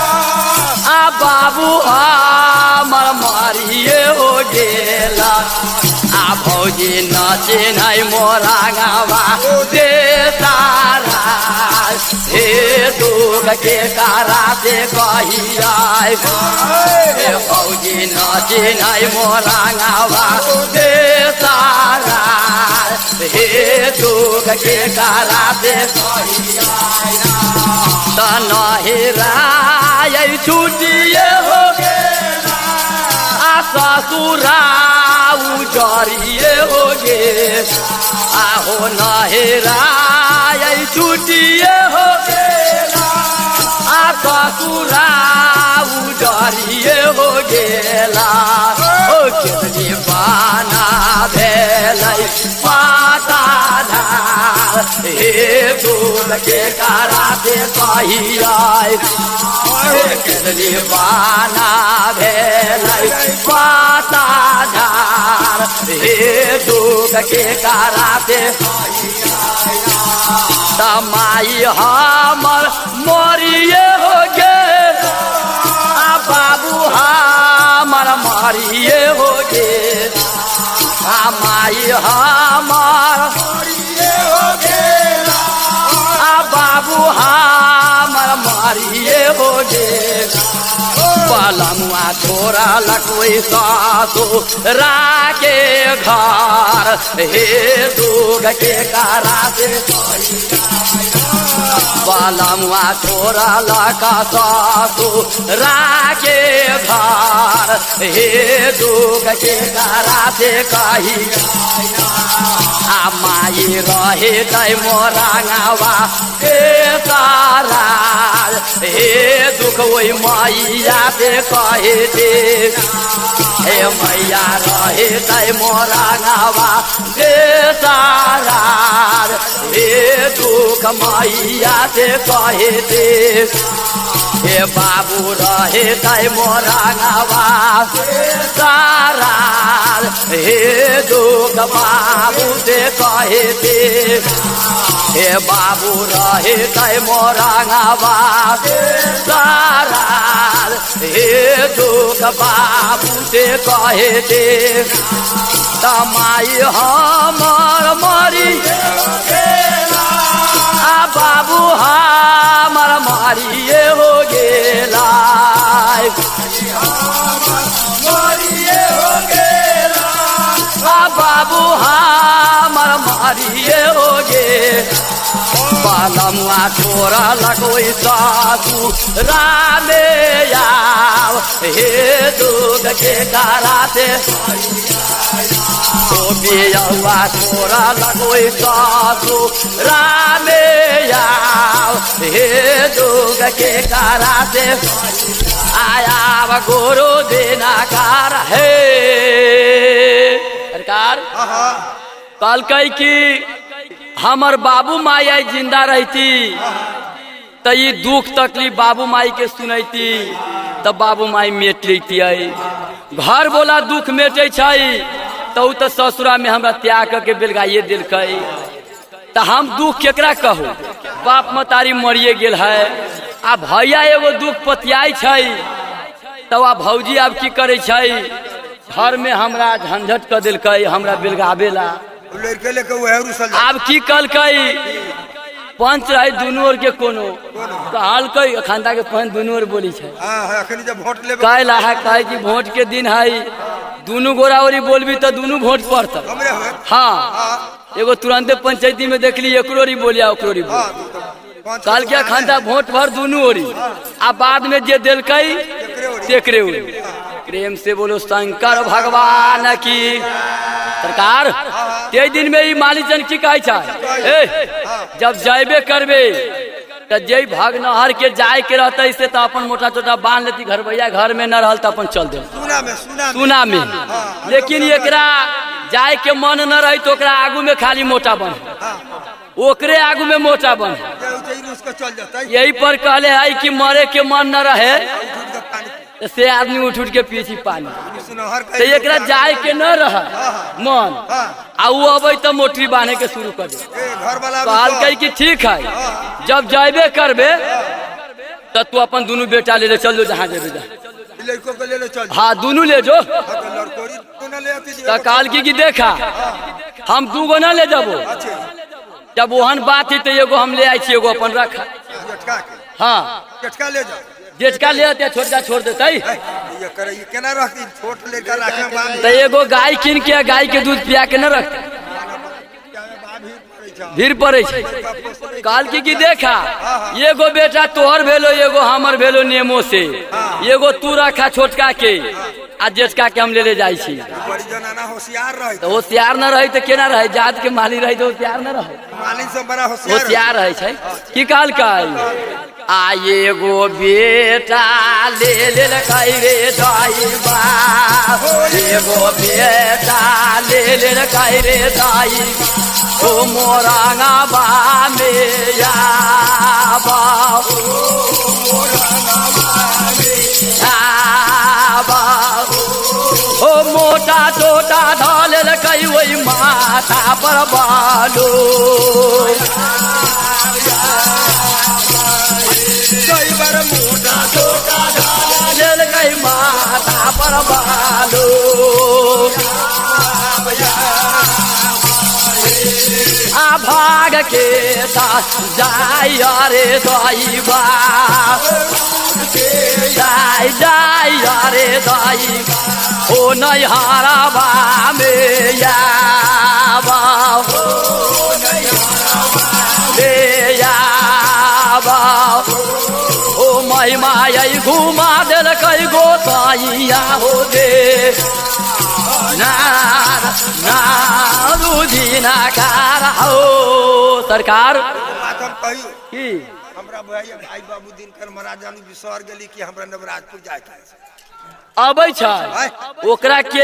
आ बाबू हमर मरिए हो गेल आ भौजी नाचे नहीं मोरा गावा दे तारा हे दुख के कारा से कहिया हे भौजी नाचे नहीं मोरा गावा दे तारा हे दुख के कारा से कहिया तनहिरा छुटिए हो गेला आ ससुरा उजरिए हो गेल आहो नहेरा छुटिए हो गेला आ ससुरा उजरिए हो गेला ओ केतली बाना भेल पाता धार हे दुख के कारा से कहिया केतली बाना भेल पाता धार हे दुख के कारा से माई हमर मरिए हो गेल आ बाबू हमर मरिए हो गेल आ माई हमर मरिए हो गेल आ बाबू हमर मरिए हो गेल पलमुआ छोरा लटोई सासु राके घर हे दुख के कारा से पलमुआ छोरा लका सासु राके घर हे दुख के कारा से कही आ माई रहे तै मोरा गावा हे तारा हे दुख ओई मैया से कहे दे हे मैया रहे तै मोरा गावा हे तारा हे दुख मैया से कहे दे हे बाबू रहे तै मोरा गावा हे तारा हे दुख बाबू से कहे दे हे बाबू रहे तै मोरा गावा तारा हे दुख बाबू से कहे दे तमाई हमर मरी आ बाबू हमर मरिए हो गेला मरिए हो गेला आ बाबू हमर मरिए हो गेल बालमुआ छोरा लगोई सासु रामे आव हे दुख के कारा से बियौआ छोरा लगोई सासु रामे आव हे दुख के कारा से आया गुरु देना कार है सरकार कल कही कि हमर बाबू माई जिंदा रहती तो ये दुख तकलीफ बाबू माई के सुनती तब बाबू माई मेट लेती घर बोला दुख मेटे तो ससुरा में हमरा त्याग करके बेलगाइए दिलक तो हम दुख केकरा कहू बाप मतारी मरिए गेल है आ भैया एगो दुख पतियाई तो आ भौजी आब की करे घर में हमरा झंझट कर दिलक हमरा बेलगावेला आब की कलकई पंच रही दुनू ओर के कोनो कहलकई खानदा के पंच दुनू ओर बोली कहला है कहे कि वोट के दिन है दुनू गोरावरी बोलबी तो दुनू वोट पड़ता। हाँ एगो तुरंते पंचायती में देखली एकरो री बोलिया ओकरो री कल क्या खानदा वोट भर दुनू ओरी आ बाद में जे दिलकई तेकरे ओरी प्रेम से बोलो शंकर भगवान की। सरकार ते दिन में ही मालीचन की कहे जब जाबे करबे तो जय भाग नहर के जाए के रहते से तो अपन मोटा छोटा बांध लेती घर भैया घर में न रहल तो अपन चल दे सुना में। लेकिन एकरा जाए के मन न रही तो ओकरा आगू में खाली मोटा बन ओकरे आगू में मोटा बन। यही पर कहले है कि मरे के मन न रहे से आदमी उठ उठ के पीछे पानी तो एकरा जाए के न रहा मन आ वो अबे तो मोटरी बांधे के शुरू कर दे। कहल कही कि ठीक है जब जाबे करबे तो तू अपन दोनों बेटा ले चल जो जहाँ जेबे जा हाँ दोनों ले जो। तो कहल की देखा हम 2 गो न ले जाबो जब वहन बात है तो एगो हम ले आई एगो अपन रखा हाँ जेठका ले आते छोटका छोड़ देते तो एगो गाय किन के गाय के दूध पिया के न रखते भीड़ पड़े। काल की देखा एगो बेटा तोहर भेलो एगो हमर भेलो नेमो से एगो तू रखा छोटका के आ जेठका के हम ले जाई छी। तो होशियार न रही तो केना रहे जात के माली रही तो होशियार न रहे होशियार रहे छै की काल आ एगो बेटा ले कई रे दाईबा एगो बेटा ले कई रे दाई ओ मोरांगा बा में आबा ओ मोटा टोटा ढाल कई वही माथा पर बालो मोटा टोटा ढाल कई माथा पर बालो आ भाग के जाय रे दाईबा जाय रे दाई ओ नैहरा बा में आबा ओ महिमा घुमा दिल कई गोसाइया हो दे नारूजी ना कार हो। सरकार की हमरा भाई बाबू दिनकर महाराज जानी बिसर गेली कि हमरा नवराजपुर जाए के अबै छै ओकरा के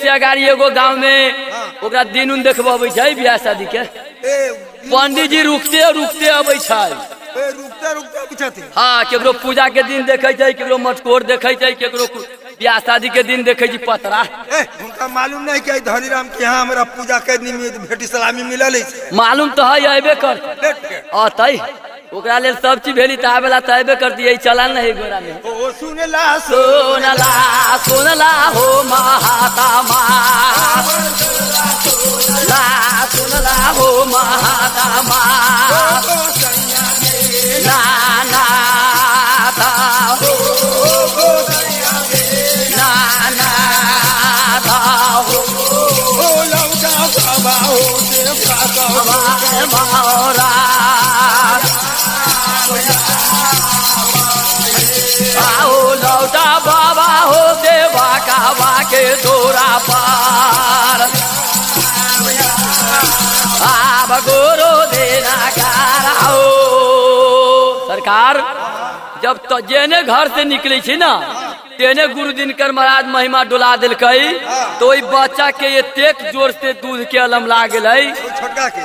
से अगाड़ी एगो गांव में ओकरा दिन उन देखबे छै बियाह शादी के पंडित जी रुकते अबै छै रुकते हाँ केकरो पूजा के दिन देखे छै केकरो मटकोर देखे छै केकरो बियाह शादी के दिन देखे छी पतरा उनका मालूम नहीं कि धनीराम के यहाँ हमरा पूजा के निमित्त भेटी सलामी मिलल है मालूम तो है अबे कर अतै ओकरा लेल सब चीज भेली त आबेला त अबे करती यही चलन नहीं गोरा में ओ सुनला सुनला हो महात्मा सुनला हो महात्मा नाना था हो नाना था हो लौटा बाबा हो महारा आओ लौटा बाबा हो देवा कहवा के तोरा पार आब गोरो देना कार आओ। सरकार जब तो जेने घर से निकले छी ना तेने गुरु दिनकर महाराज महिमा डोला दिलकई तो वही बच्चा के एतेक जोर से दूध के अलम लाग गई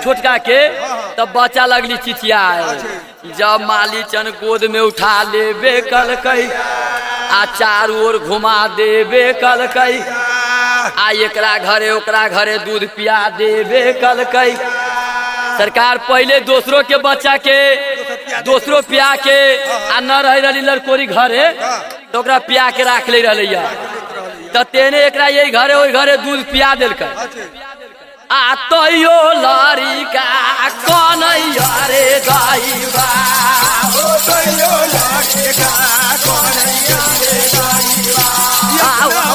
छोटका के तब बच्चा लगली चिचिया जब मालीचन गोद में उठा लेबे कलकई आ चारू ओर घुमा देबे कलकई आ एकरा घरे ओकरा घरे दूध पिया देबे कलकई। सरकार पहले दूसरों के बच्चा के दूसरों पिया के आ न रही लड़कोरी घरे तो ओकरा पिया के राख ले रही तो तेने एकरा यही घरे वही घरे दूध पिया दिलक आ तैयो लड़िका कन्हैया रे दाईबा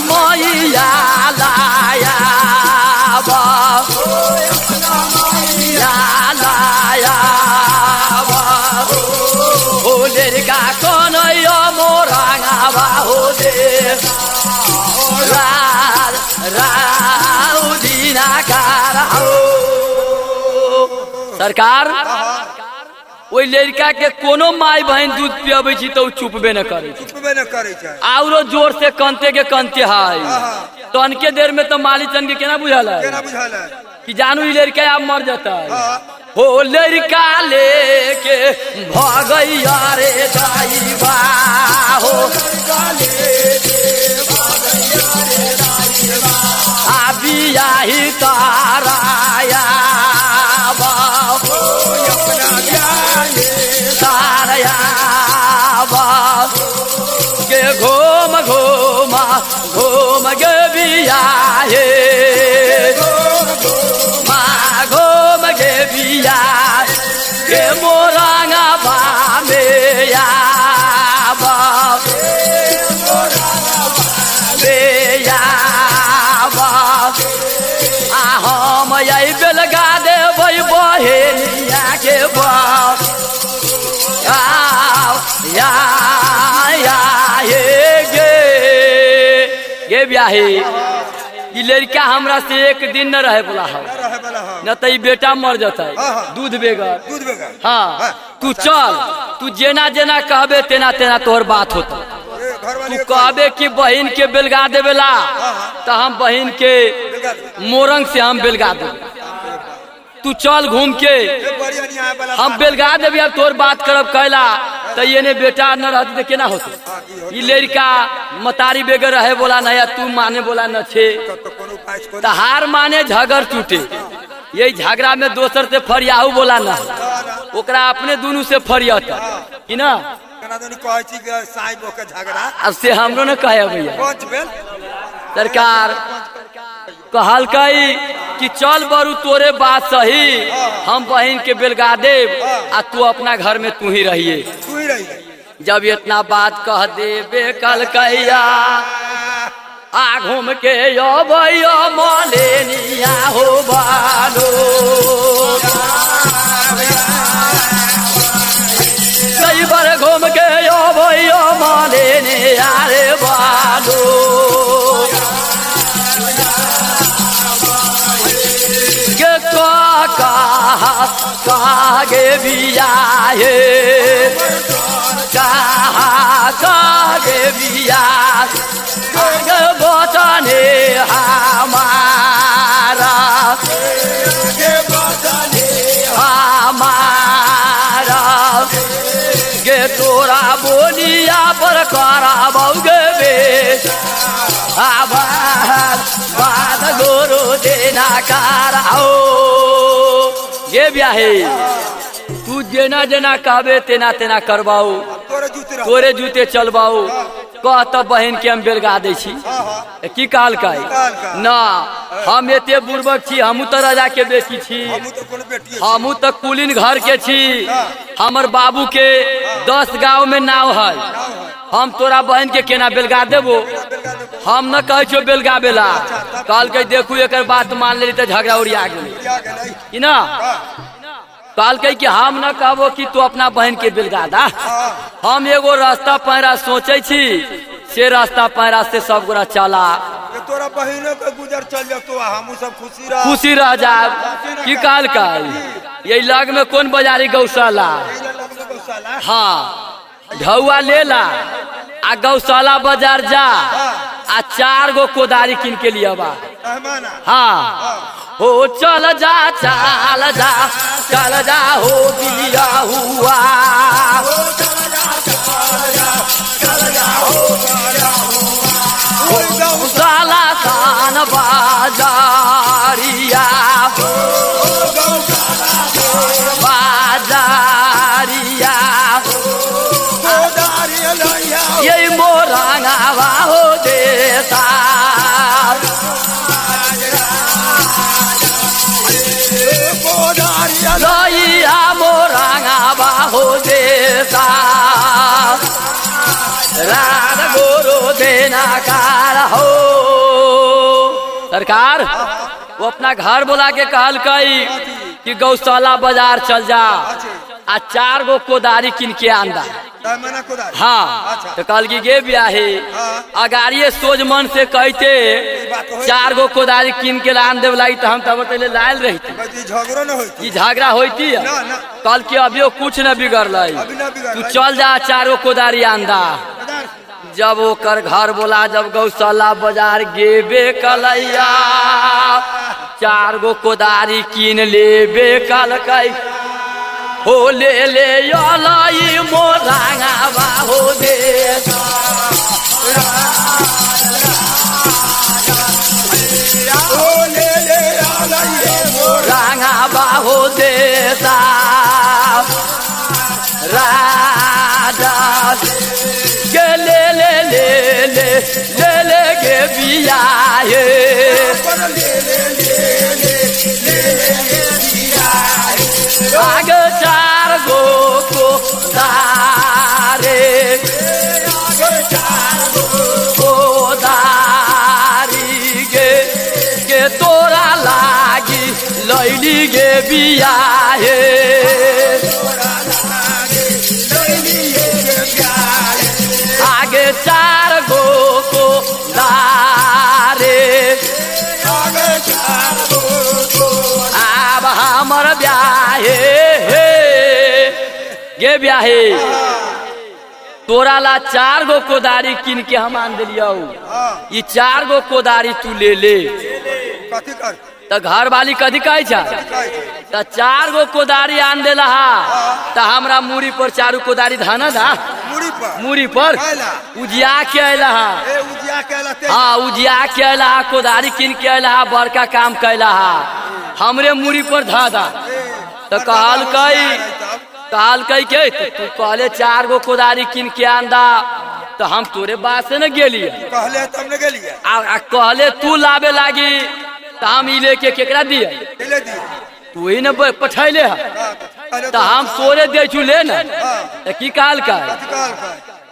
मैया लाया लड़का कन्हैया मोरांगा हो दे सरकार ओइ लड़का के कोनो माई बहन दूध पियाबे छी तो चुपबे न करे छी, चुपबे न करे छै, औरो जोर से कंते के कंते है। तनके देर में तो माली चन के केना बुझल है केना बुझल है कि जानू ई लड़का अब मर जाता है। हो लड़का लेके भगैया रे दाईबा हो आबिया ही ताराया ताराया के घूम घूमा घूम गे बिया हे माँ घूम गे बिया के मोरांगा बामे या हम यही बेलगा देबै बहेलिया के गे ब्याहे ई लड़का हमरा से एक दिन न रहे बोला है न तो बेटा मर जाता है दूध बेगर। हाँ तू चल, तू जेना जेना कहबे तेना तेना तोहर बात होता। तू कहबे कि बहन के बेलगा देवेला तो हम बहन के मोरंग से हम बेलगा देवे। तू चल घूम के हम बेलगा देवी। अब तोर बात करब कैला तो ये ने बेटा न रहती तो केना होते। ये लड़का मतारी बेगर रहे बोला न, या तू माने बोला न छे तो हार माने झगड़ टूटे। यही झगड़ा में दोसर से फरियाहू बोला न, ओकरा अपने दोनों से फरियाता कि ना। अब से हमरो न कहे भैया सरकार कहल कई कि चल बरू तोरे बात सही, हम बहन के बेलगा देव आ तू अपना घर में तू ही रहिए। जब इतना बात कह देबे कल कैया आ घूम के यो भैया मालेनिया हो बालो कई बार घूम के यो भैया मालेनिया रे बालो कागे बिया हे कागे बिया कागे बचने हमारा गे तोरा बोलिया पर करा बउगे बेच बाद गोरो देना कराओ। ये ब्याहे तू जेना जेना कहबे तेना तेना करवाओ, तोरे जूते चलवाओ। कह तब बहन के हम बेलगा दे छी की काल का ना। हम एते बुर्बक छी, हमू तो राजा के बेटी छी, हमू तो कुलीन घर के छी। हमर बाबू के 10 गांव में नाव है। हम तोरा बहन के केना बेलगा देबो। हम न कहे छो बेलगा बेला। कल के देखू एक बात मान ले तो झगड़ा उड़िया गेली ना। कल के कि हम न कहबो कि तू अपना बहन के बेलगा दा। हम एगो रास्ता पैरा सोचे छी, से रास्ता पैरा से सब गोरा चला तोरा बहनों के गुजर चल जातो, हम सब खुशी रह जाब की काल का। यही लग में कौन बाजारी गौशाला। हाँ ढौआ ले ला आ गौशाला बाजार जा आ 4 गो कोदारी किन के लिया बा। हाँ हो चल जा चल जा चल जा हो दिया हुआ गौशाला कान बाजारिया बाजारिया यही मोरांगा हो देता लइया मोरांगा हो देता रात गोरो देना कार हो। सरकार वो अपना घर बुला के कहल कई कि गौशाला बाजार चल जा आ 4 गो कोदारी किन के आंदा। दामना कोदारी हाँ अच्छा तो कल की गे ब्याहे हाँ। अगाड़िए सोच मन से कहते बात होई। 4 गो कोदारी कीन के लान देव लाई तो हम तब तले लायल रहती बल्कि झगड़ो न होई ये झगड़ा होती है ना ना कल की अभियो कुछ न बिगड़ लाई अभी ना बिगड़ तू चल जा 4 गो कोदारी आंदा जब ओकर घर बोला जब गौशाला बाजार गेबे कलैया 4 गो कोदारी कीन लेबे कलकै हो ले अलाई मोरांगा बाहो दे ओ ले आलाइए मोर रांगा बाहो देता राजा के ले गे बिया हे आगे 4 गो कोदारे कोदारी के तोरा लागी लैली गे बिया हे आगे 4 गो कोदारे आब हमर ब्याहे हे गे ब्याहे तोरा ला 4 गो कोदारी किन के हम आन दिलियौ ये 4 गो कोदारी तू ले ले कथी कर तो घर वाली कथी कहे छा तो 4 गो कोदारी आन देला तो हमरा मूड़ी पर 4 कोदारी धाना दा मूड़ी पर कैला? उजिया के अला ए उजिया केला ते हाँ उजिया के अला कोदारी किन के अला बड़का काम कैला हमरे मूड़ी पर धा दा तो कहल कई के तू कहले 4 गो कोदारी किन के आंदा तो हम तोरे बात से न गेली कहले तब न गेलिए आ कहले तू लावे लागी तो हम ई लेके केकरा दिए ले दी तू ही न पठैले अरे तो हम तोरे दे छु ले न तो की कहल का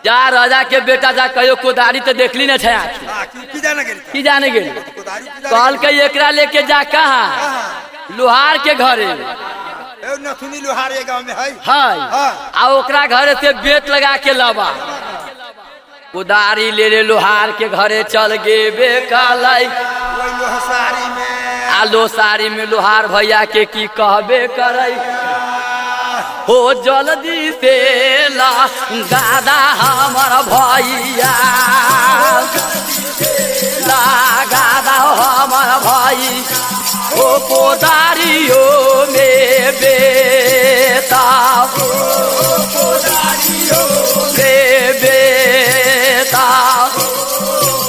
जा राजा के बेटा जा कहियो कोदारी तो देखली न छै आखी हां की जाने गेली की जाने गेली कोदारी कहल के एकरा लेके जा कहाँ लोहार के घरे ए नथुनी लोहार ए गांव में है हाय आ ओकरा घरे से बेत लगा के लावा कोदारी ले लोहार के घरे चल गे बेकालाई ओई लोहसारी में आलो सारी में लोहार भैया के की कहबे करे हो जल्दी से ला गादा हमर भैया ला गादा हमर भाई ओ कोदारियो में बेटा कोदारियो में बेटा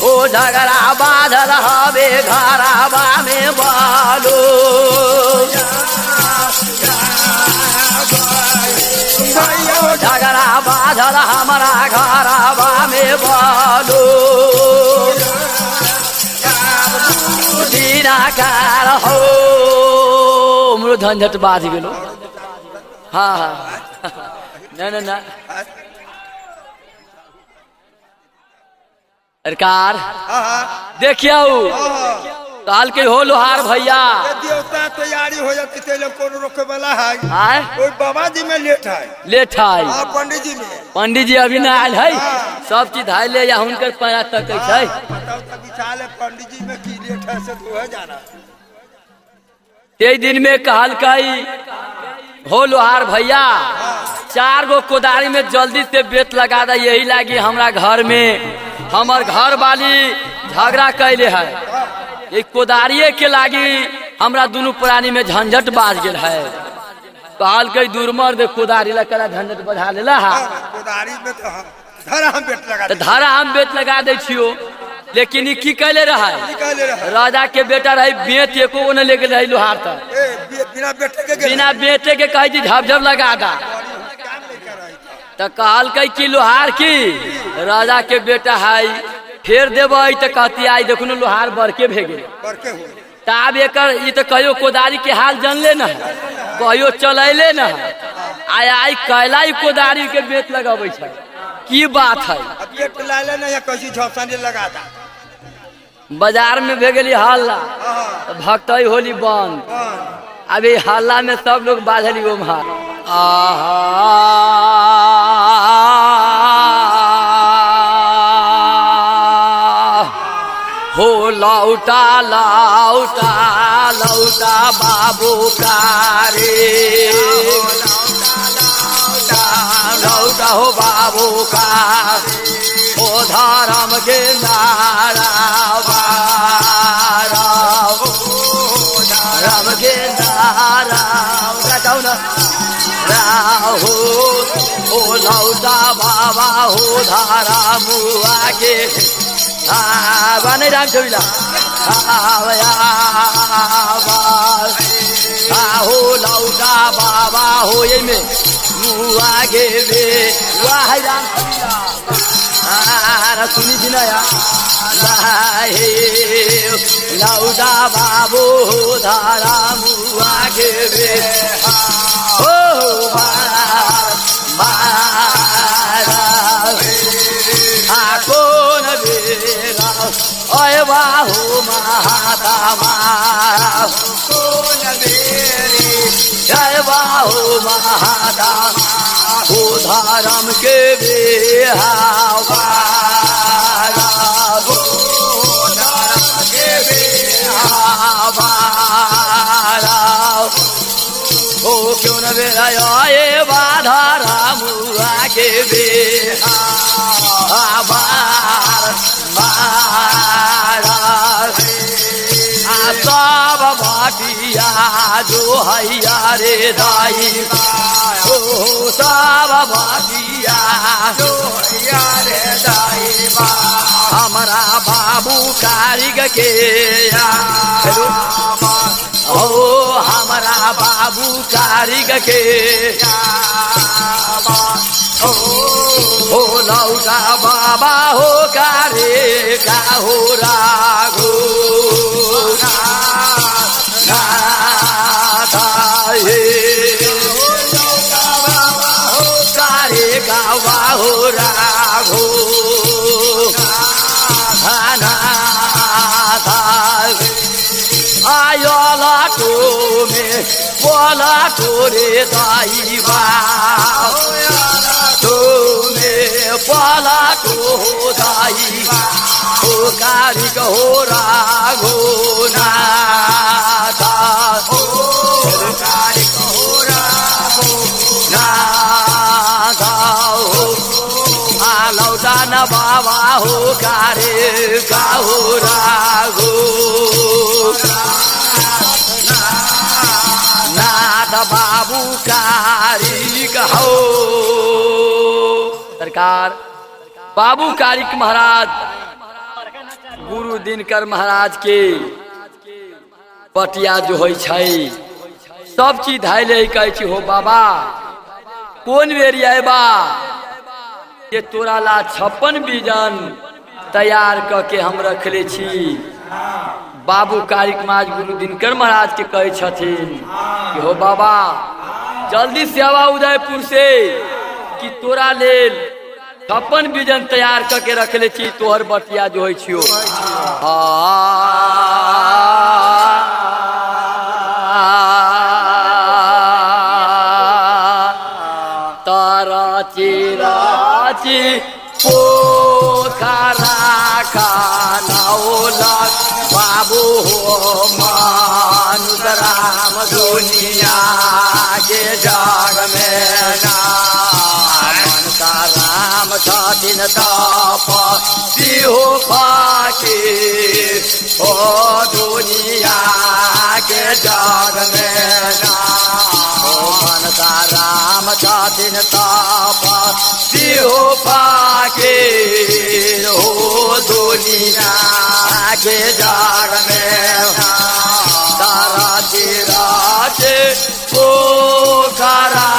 ओ झगड़ा बाधल हवे घराबा में बालो झगड़ा बाधल हमारा घराबा में बालो दिनाकार हो हमरो झंझट बाज गेलो हाँ हाँ ना ना सरकार देखियो काल के हो लोहार भैया देवता तैयारी हो जाती थे लोग कौन रोके वाला है आए कोई बाबा जी में लेट है लेट है हाँ पंडित जी में पंडित जी अभी ना आयल है सब चीज धाय ले या हुनकर पैरा तक है बताओ तब विचार है पंडित जी में की लेट है से तो है जाना ते दिन में कहल कई हो लोहार भैया 4 गो कोदारी में जल्दी से बेत लगा दा यही लागी हमरा घर में हमर घर वाली झगड़ा कैले है ये कोदारिये के लागी हमरा दोनों प्राणी में झंझट बाज गेल है कहल कई दूरमर दे कोदारी लगा झंझट बढ़ा लेला है कोदारी में तो हम धरा हम बेट लगा तो धारा हम बेत लगा दे छियो लेकिन ई की कैले रहा निकाले रहा राजा के बेटा रही बेत एको न ले गेल रही लोहार तक ए बिना बेटे के गेल बिना बेटे के कहे जी झपझप लगा दा काम नहीं कर रही तो कहल कई की लोहार की राजा के बेटा है फेर देबै तो कहती आई देखो लोहार बड़के भेगे करके हुए ताब एकर ई तो कहियो कोदारी के हाल जानले न कहियो चलैले न आय आई कैला कोदारी के बेत लगाबै छै की बात है अब बेट लाले ना या कैसी झपसानी लगाता बाजार में भे गेली हल्ला तो भक्तई होली बंद अभी हल्ला में सब लोग बाधली उम्हार आहा हो लौटा लौटा लौटा बाबू कारी लौटा हो बाबू का ओ धर्म के नारा धर्म के नारा हो ओ लौटा बाबा हो धारा मुआ के बने राम छविला हो लौटा बाबा हो ये में मुआ के बे वाह राम छविला सुनी दिनाया लौटा बाबू हो धारा मुआ के बे हो कौन बेरा अय बाहू माता कौन बेरी जय बाहू माता हो धर्म के बेहावा के बेहावा हो क्यों न बेरा ये बाधा रामुआ के सब भाटिया जो हैया रे दाई हो सब भाटिया जो हैया रे दाई हमारा बाबू कारिग के हो हमारा बाबू कारिग के हो लौटा बाबा हो कारे का हो राघो कारे गावा हो राघो आयो लाटो में बोला टोरे दाई बा पाला को दाई हो कारिक हो राघो नाथा हो कारिक हो राघो नाथा हो लौटा न बाबा हो कारे का हो राघो नाथ बाबू कारिक हो सरकार बाबू कारिक महाराज गुरु दिनकर महाराज के पटिया जो होई छै सब चीज धाइले कहै छी हो बाबा कोन बेरी आबा ये तोरा ला 56 बीजन तैयार क के हम रखले छी बाबू कारिक महाराज गुरु दिनकर महाराज के कहै छथिन कि हो बाबा जल्दी से आवा उदयपुर से कि तोरा लेल 56 बीजन तैयार करके रखले छी तोहर बटिया जो होइ छियो तारा चिराची पोखरा खानाओलक बाबू हो मानुष राम दुनिया के जग में राम छथिन तपस्वी हो पाके हो दुनिया के जग में मनसा राम छथिन तपस्वी हो पाके हो दुनिया के जग में तारा चिराचे पोखरा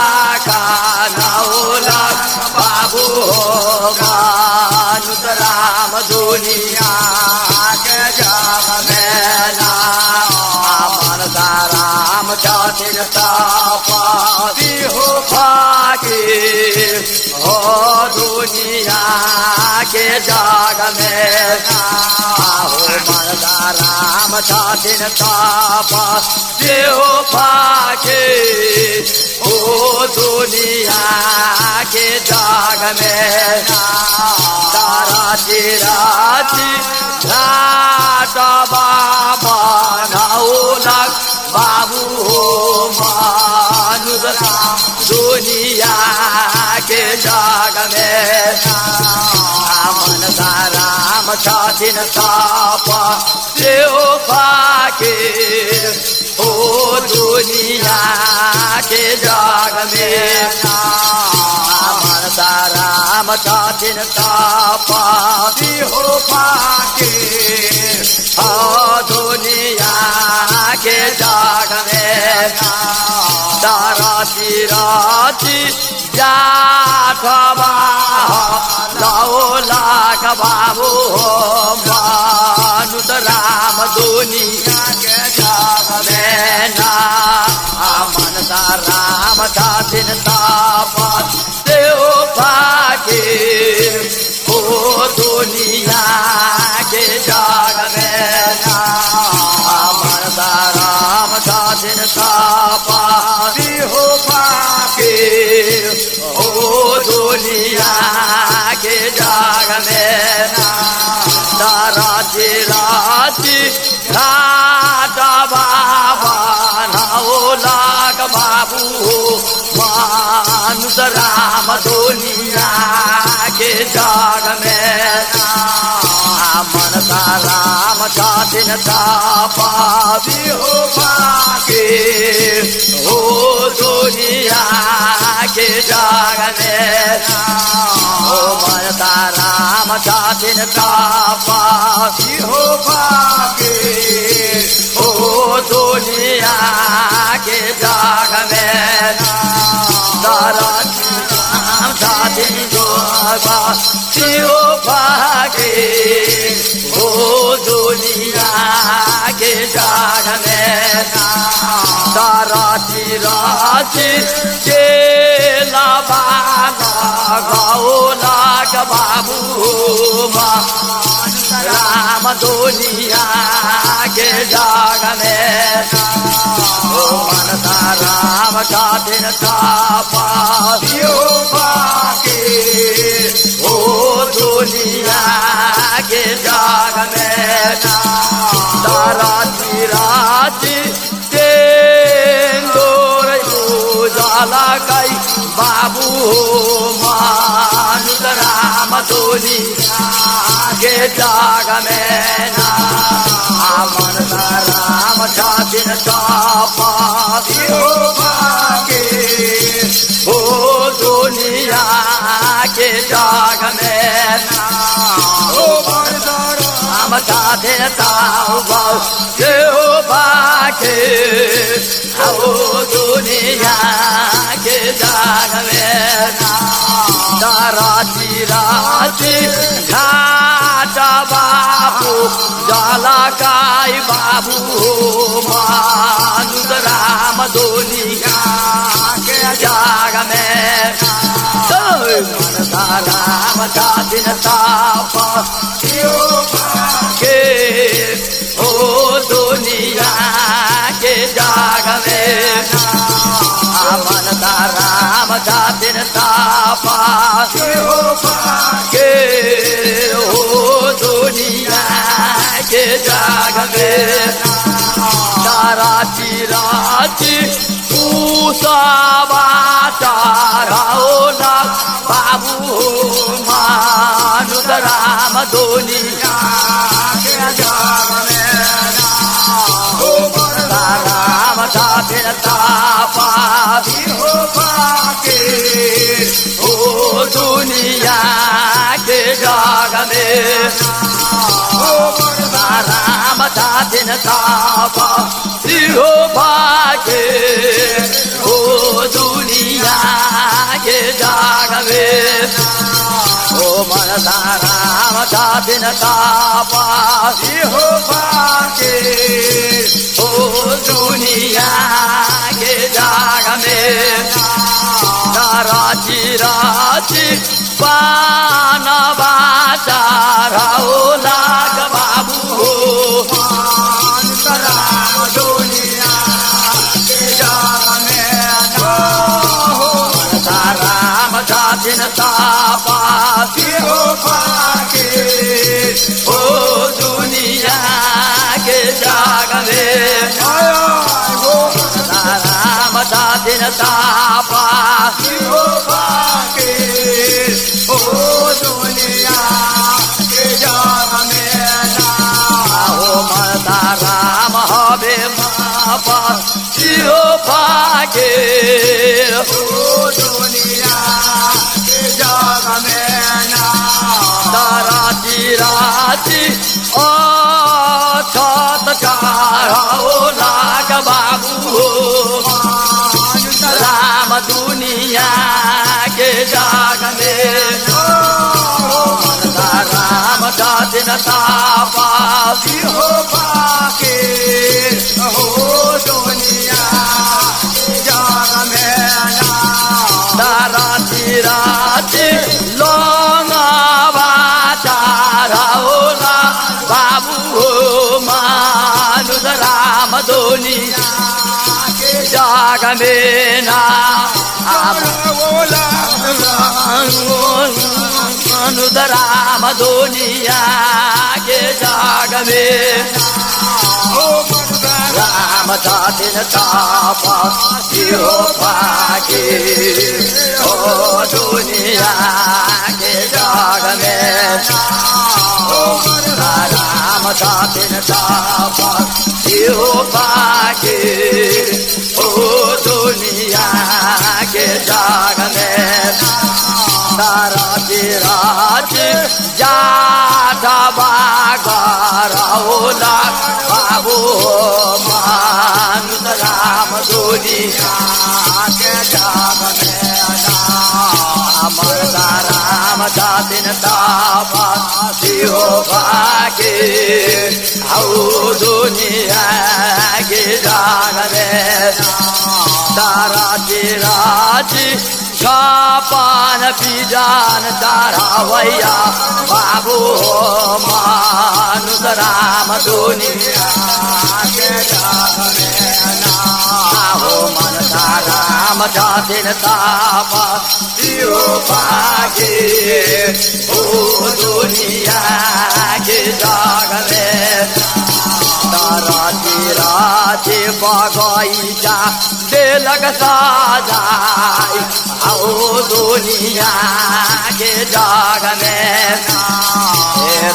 खानाओलक बाबू हो मानुष राम दुनिया के जग में मनसा राम छथिन तपस्वी हो पाके हो दुनिया के जग में मनसा राम छथिन तपस्वी हो पाके हो दुनिया के जग में तारा चिराची बाबा नौलक बाबू हो मानुष दुनिया के जग में मन राम छथिन ताप देव फाकिर हो दुनिया के जग में मन राम छथिन ताप देव फाकिर हो दुनिया के जग में राति राति जाठ लौलाक बाबू हो मानुष राम दुनिया के जग में ना मन राम छथिन ताप देव फाकिर हो दुनिया के जग में ना मन राम छथिन ताप हो फाकिर हो दुनिया के जग में राति राति घाट बाबा नौलक बाबू हो मानुष राम दुनिया के जग में मन राम छथिन ताप हो फाकिर हो दुनिया के जग में मन राम छथिन ताप हो फाकिर हो दुनिया के जग में राम छथिन शिव फाकिर हो दुनिया के जग में राति राति के गौलाक बाबू राम दुनिया के जग में मन राम छथिन ताप हो फाकिर हो दुनिया के जग में राति राति जाला कई बाबू हो मानुष राम दुनिया के जग में मन राम छथिन ताप हो फाकिर हो दुनिया के जग में राम छथिन ताप हो फाकिर हो दुनिया के जग में राति राति घाट बाबू जाला काई बाबू मानुष राम दुनिया के जग में मन राम छथिन ताप हो दुनिया के जग में मन राम छथिन ताप हो फाकिर हो दुनिया के जग में राति राति बाबू मानुष राम दुनिया के जग में राम छथिन ताप हो फाकिर हो दुनिया के जग में राम छथिन ताप हो फाकिर हो दुनिया के जग में मन राम छथिन ताप हो फाकिर हो दुनिया के जग में राति राति पान बाचार लाग बाबू हो दुनिया के जग में राम छथिन ताप हो फाकिर हो दुनिया राम दिन तापा मरता राम हवे मापा जियो भागे राती राती ओ छत चारो लाग बाबू राम दुनिया के जाग में राम दिन तापा राती राती लोंगा चारा बाबू मानुष राम दुनिया जाग में ना मानुष राम दुनिया के जाग में राम दिन तापा जियो भागे ओ दुनिया के जाग में राम दिन तापा जियो भागे ओ दुनिया के जाग में राजी राजी जाता बागरौला बाबू मानुष राम दुनिया के जाग में मरता राम दिन तापा जियो भागे औ दुनिया के जाग में राजी राजी छापान बीजान चारावैया बाबू मानुष राम दुनिया के जाग में हो मनता राम दिन तापा जियो भागे ओ दुनिया के जाग में राती राती बगैचा देलक साजाई आओ दुनिया के जाग में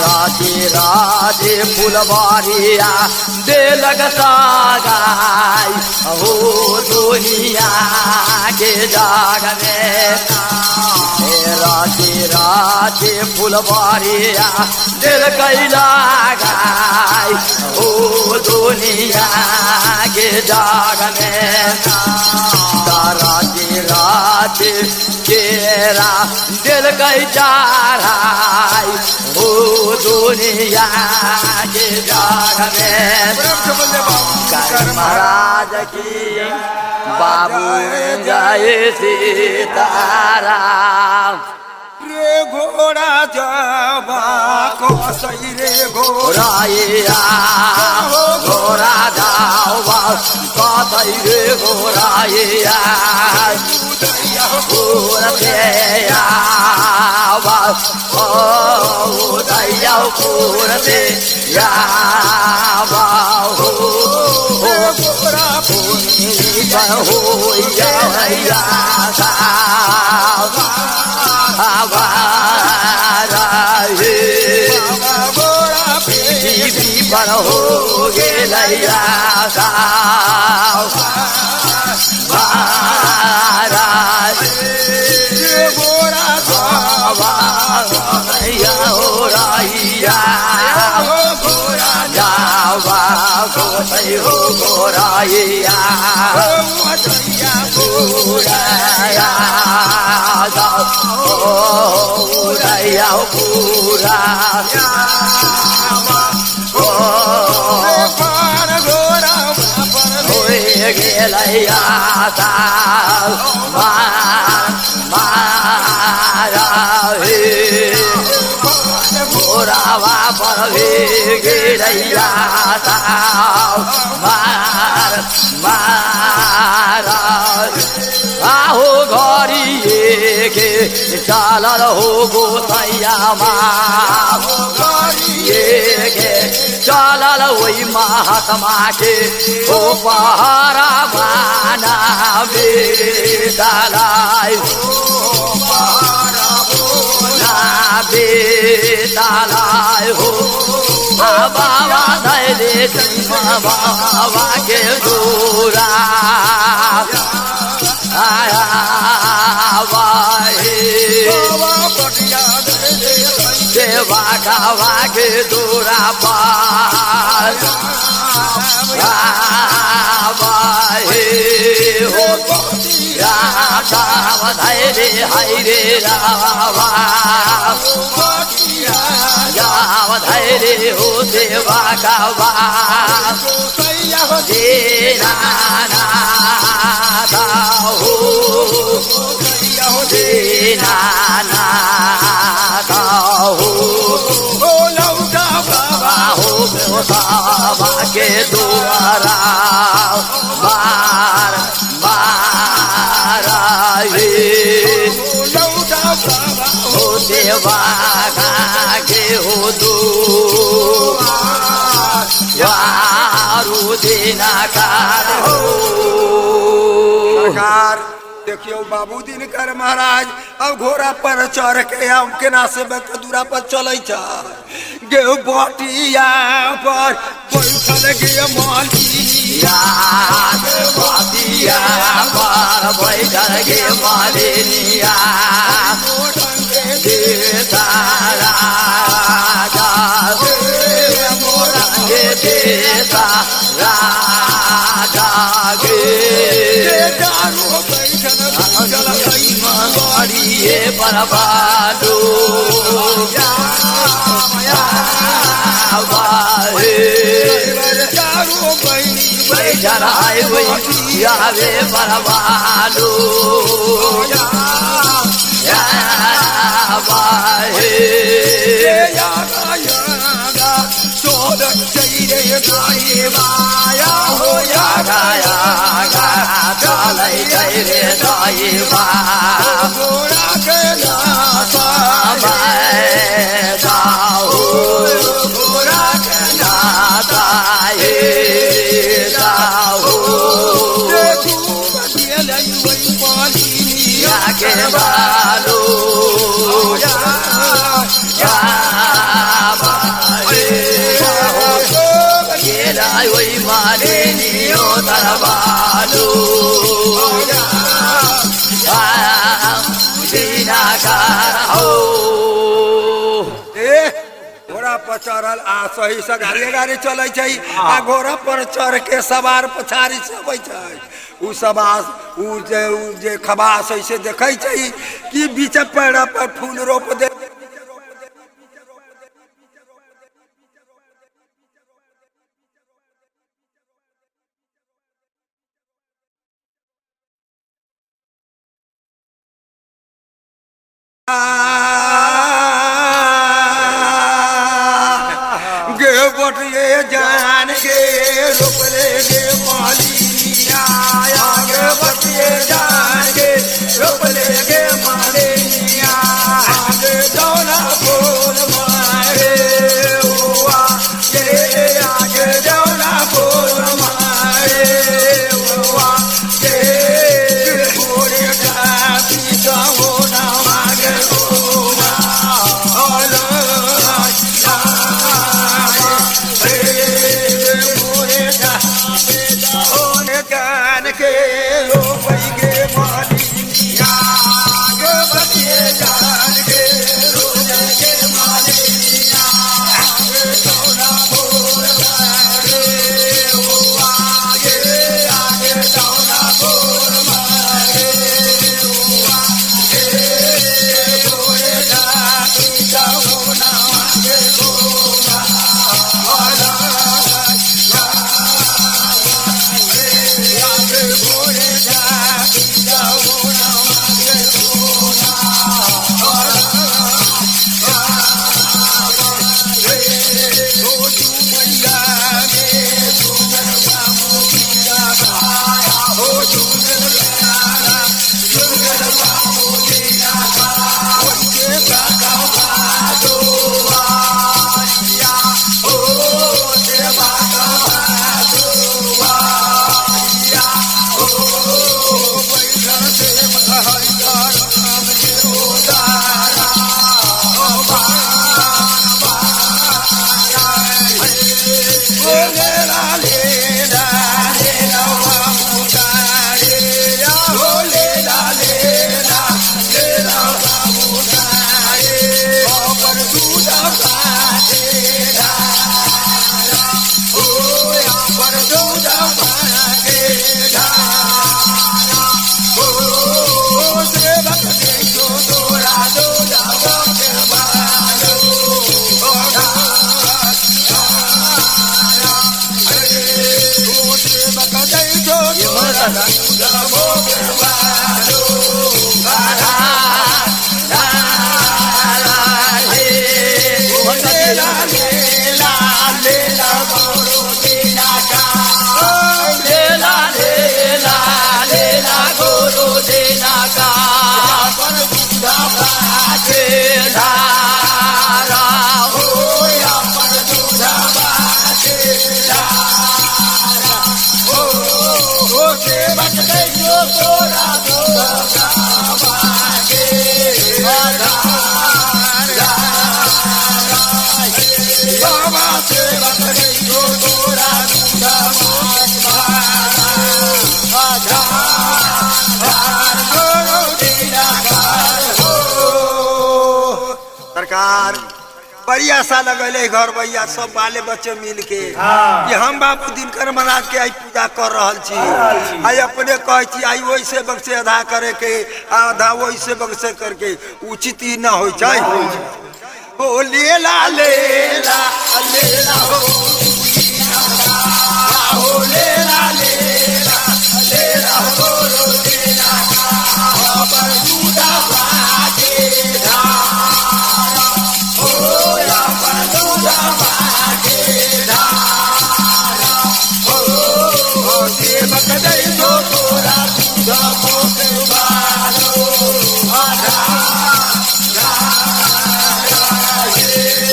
राती राती फुलवारिया देलक साजाई आओ दुनिया के जाग में राती राती फुलवारिया दिल कैला गाय ओ दुनिया के जाग में राती राती केरा दिल कै चाराई ओ दुनिया के जाग में कर महाराज की बाबू जय सीताराम रे घोड़ा जावा कसई रे घोड़ा घोड़ा जावा कसई रे घोड़ा दैया पूरते पर हो गे लैया महाराज गोरा हो रैया जावा गोसई हो गोराइया पूरा पूरा गेलैया गोरावा पर गिरैया आहो घरिए के चालल हो गोसैया घरिए के चलल वही महात्मा के ओ पहरा बाना बेदलाई बेदलाई हो बाबा धैले बाबा के दूरा आया देवा गावा के दूरा पास हो धैरे हरे रावा धैरे हो देवा गावा देना हो देना बाबा के द्वारा मार हो देवा के हो दो यारू देना कार हो देखियो बाबू दिनकर महाराज अब घोड़ा पर चढ़ के हम केना से दूरा पर चले गे बटिया पर बैठल गे मालिया बटिया पर बैठल गे मालिनिया बरबादो जराए यावे बरबादो के बालो वही मारे नियो दरबालो घोड़ा पर चढ़ल आ सही से गाड़ी चले आ घोड़ा पर चढ़ के सवार पछाड़ी से बैठे उ सवास उ जे खबास ऐसे देखे कि बीच पेड़ पर फूल रोप दे गे बटिए जान गे रोपले गे मालिया गे बटिए जान गे रोपले गे मालिया गे दौला बोल मारे हुआ गे आगे दौला बोल मारे हुआ गे बोले का पीछा होना मागे होना के रोपई गे मालिया गे बटिए जान गे रोपई गे मालिया गे दौला बोल मारे हुआ गे आगे दौला बोल मारे हुआ गे बोले का पीछा होना मागे होना बोले कैसो लेला लेला लेला गोरो देना का लेला लेला लेला गोरो देना का पर दूधा बाटे धारा हो या पर दूधा बाटे ओ सेवक कैसो तोरा दूधा बाटे बाबा सेवक कैसो तोरा दूधा सरकार बड़ी आशा लगल घर भैया सब बाले बच्चे मिल के कि हम बाबू दिनकर महाराज के आई पूजा कर रहल छी आई अपने कहे छी आई वैसे बक्से आधा करे के आधा वैसे बक्से करके उचित ही ना हो जाए ओ लेला लेला लेला हो लेला लेला लेला हो लेला पर दूधा बाटे सेवक दैसो तोरा दूधा मोकबालो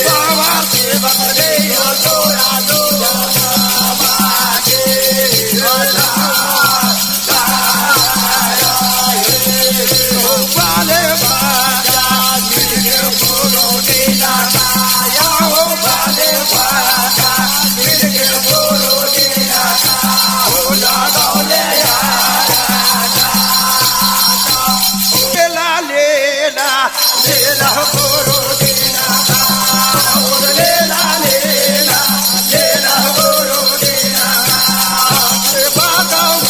बाबा सेवक दैसो तोरा दूधा बाले बाजा मिलके बोलो देना काया हो बाले बाजा मिलके बोलो देना हो लागौले लेला लेला लेला बोलो देना हो लेला लेला लेला बोलो देना बागाओ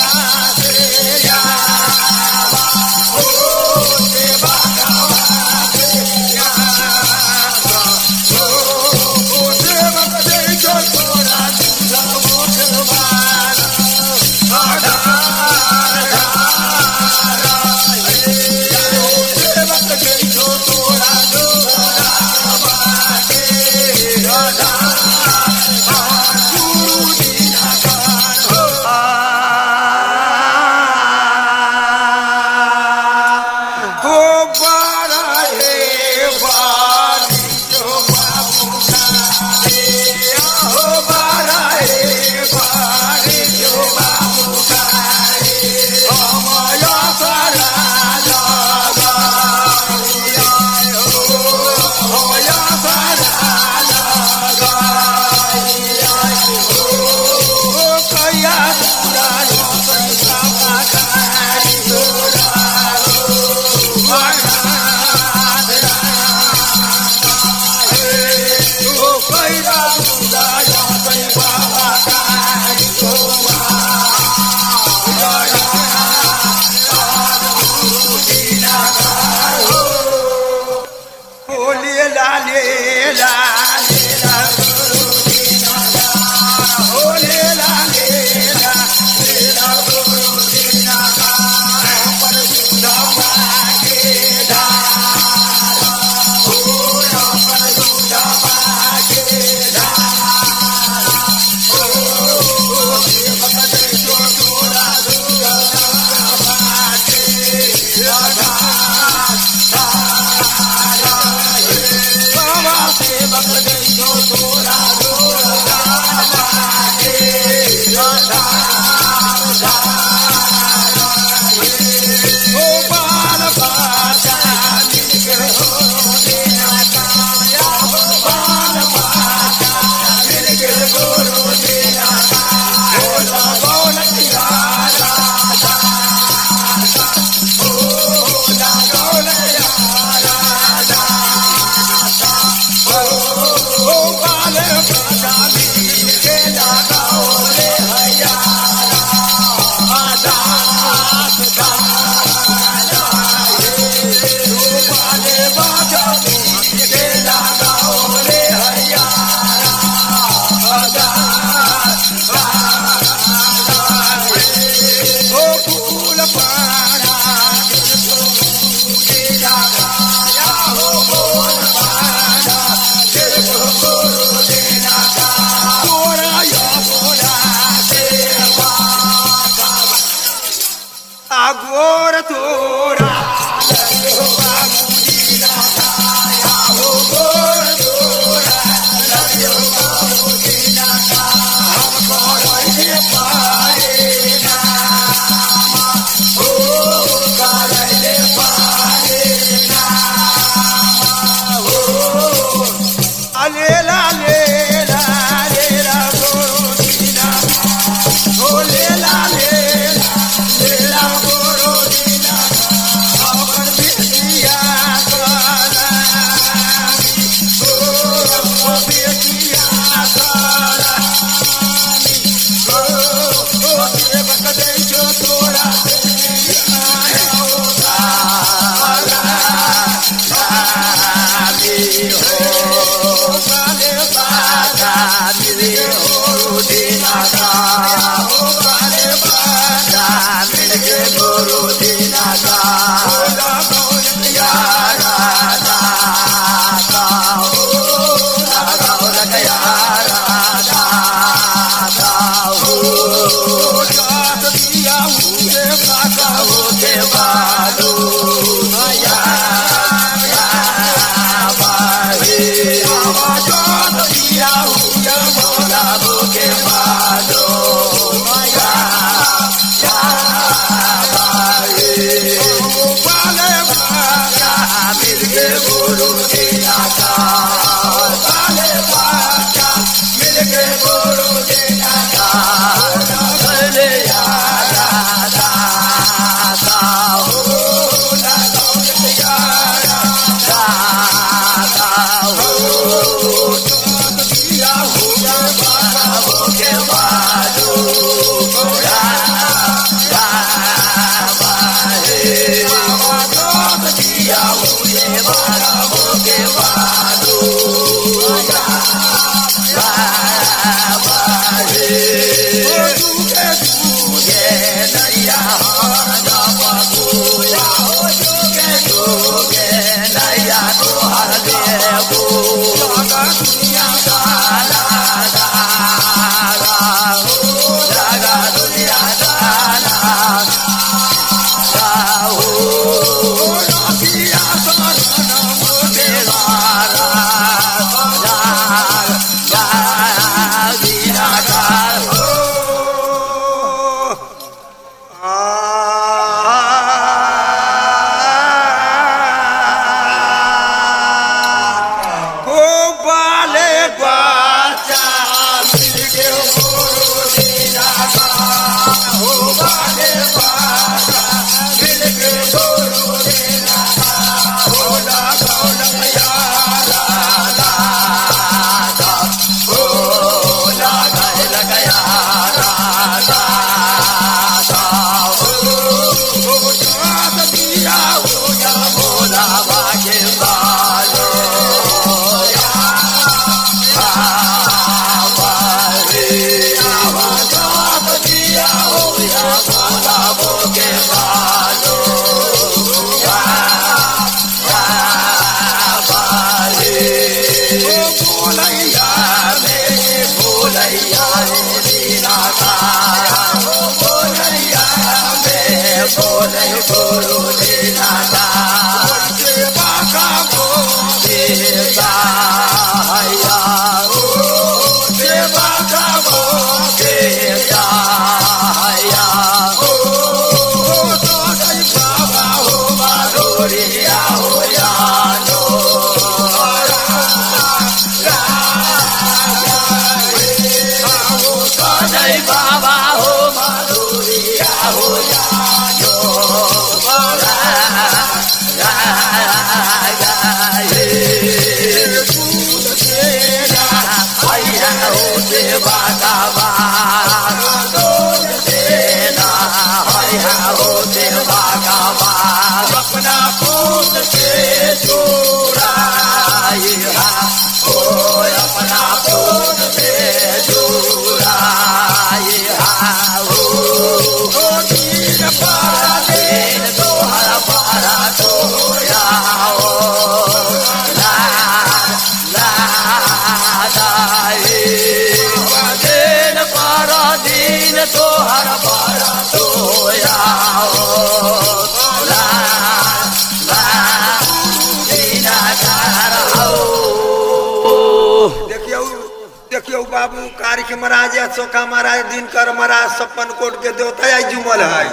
देखियो बाबू कारिक महाराज चौका महाराज दिनकर महाराज सपन कोट के देवता आई जुमल है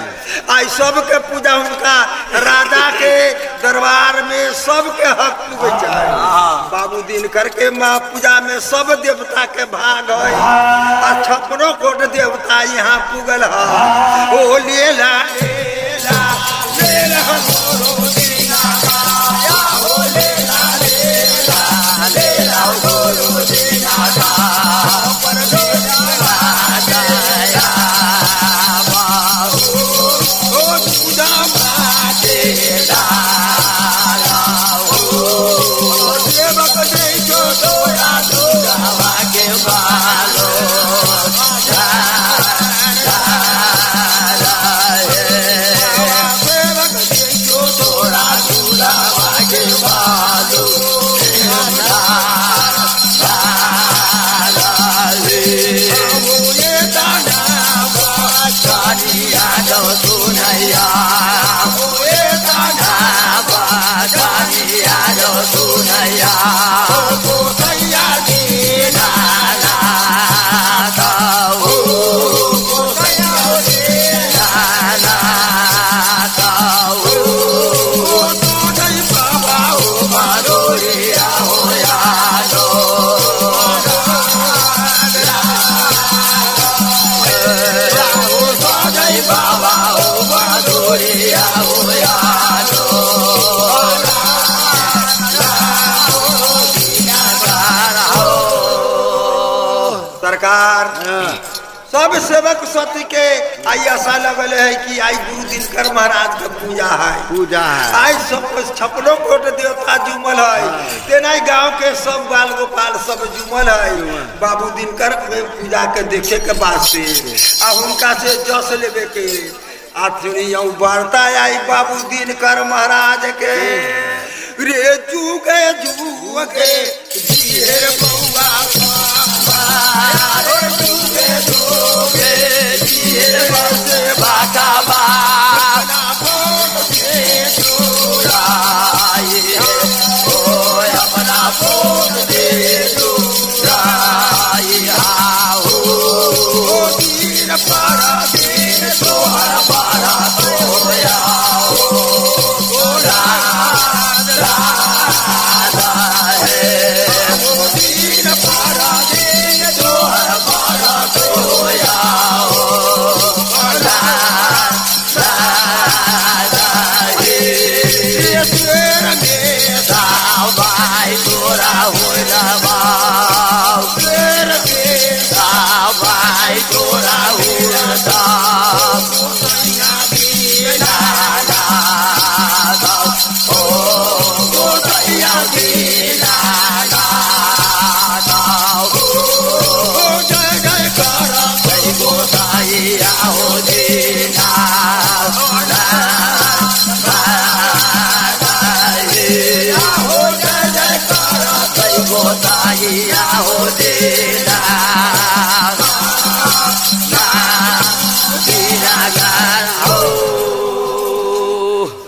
आई सबके पूजा उनका राजा के दरबार में सबके हक पूजे चाहे बाबू दिनकर के माँ पूजा में सब देवता के भाग है आ 56 कोट देवता यहाँ पूगल है ओ लेला लेला लेला सरकार सब सेवक सती के आई आशा लगल है कि आई गुरु दिनकर महाराज के पूजा है आई सब छपनो कोट देवता जुमल है तेना गांव के सब बाल गोपाल सब जुमल है बाबू दिनकर में पूजा के देखे के बाद से आ उनका से जस लेवे के आथुरी वार्ता आई बाबू दिनकर महाराज के रे जुगे जुगे जीर बउआ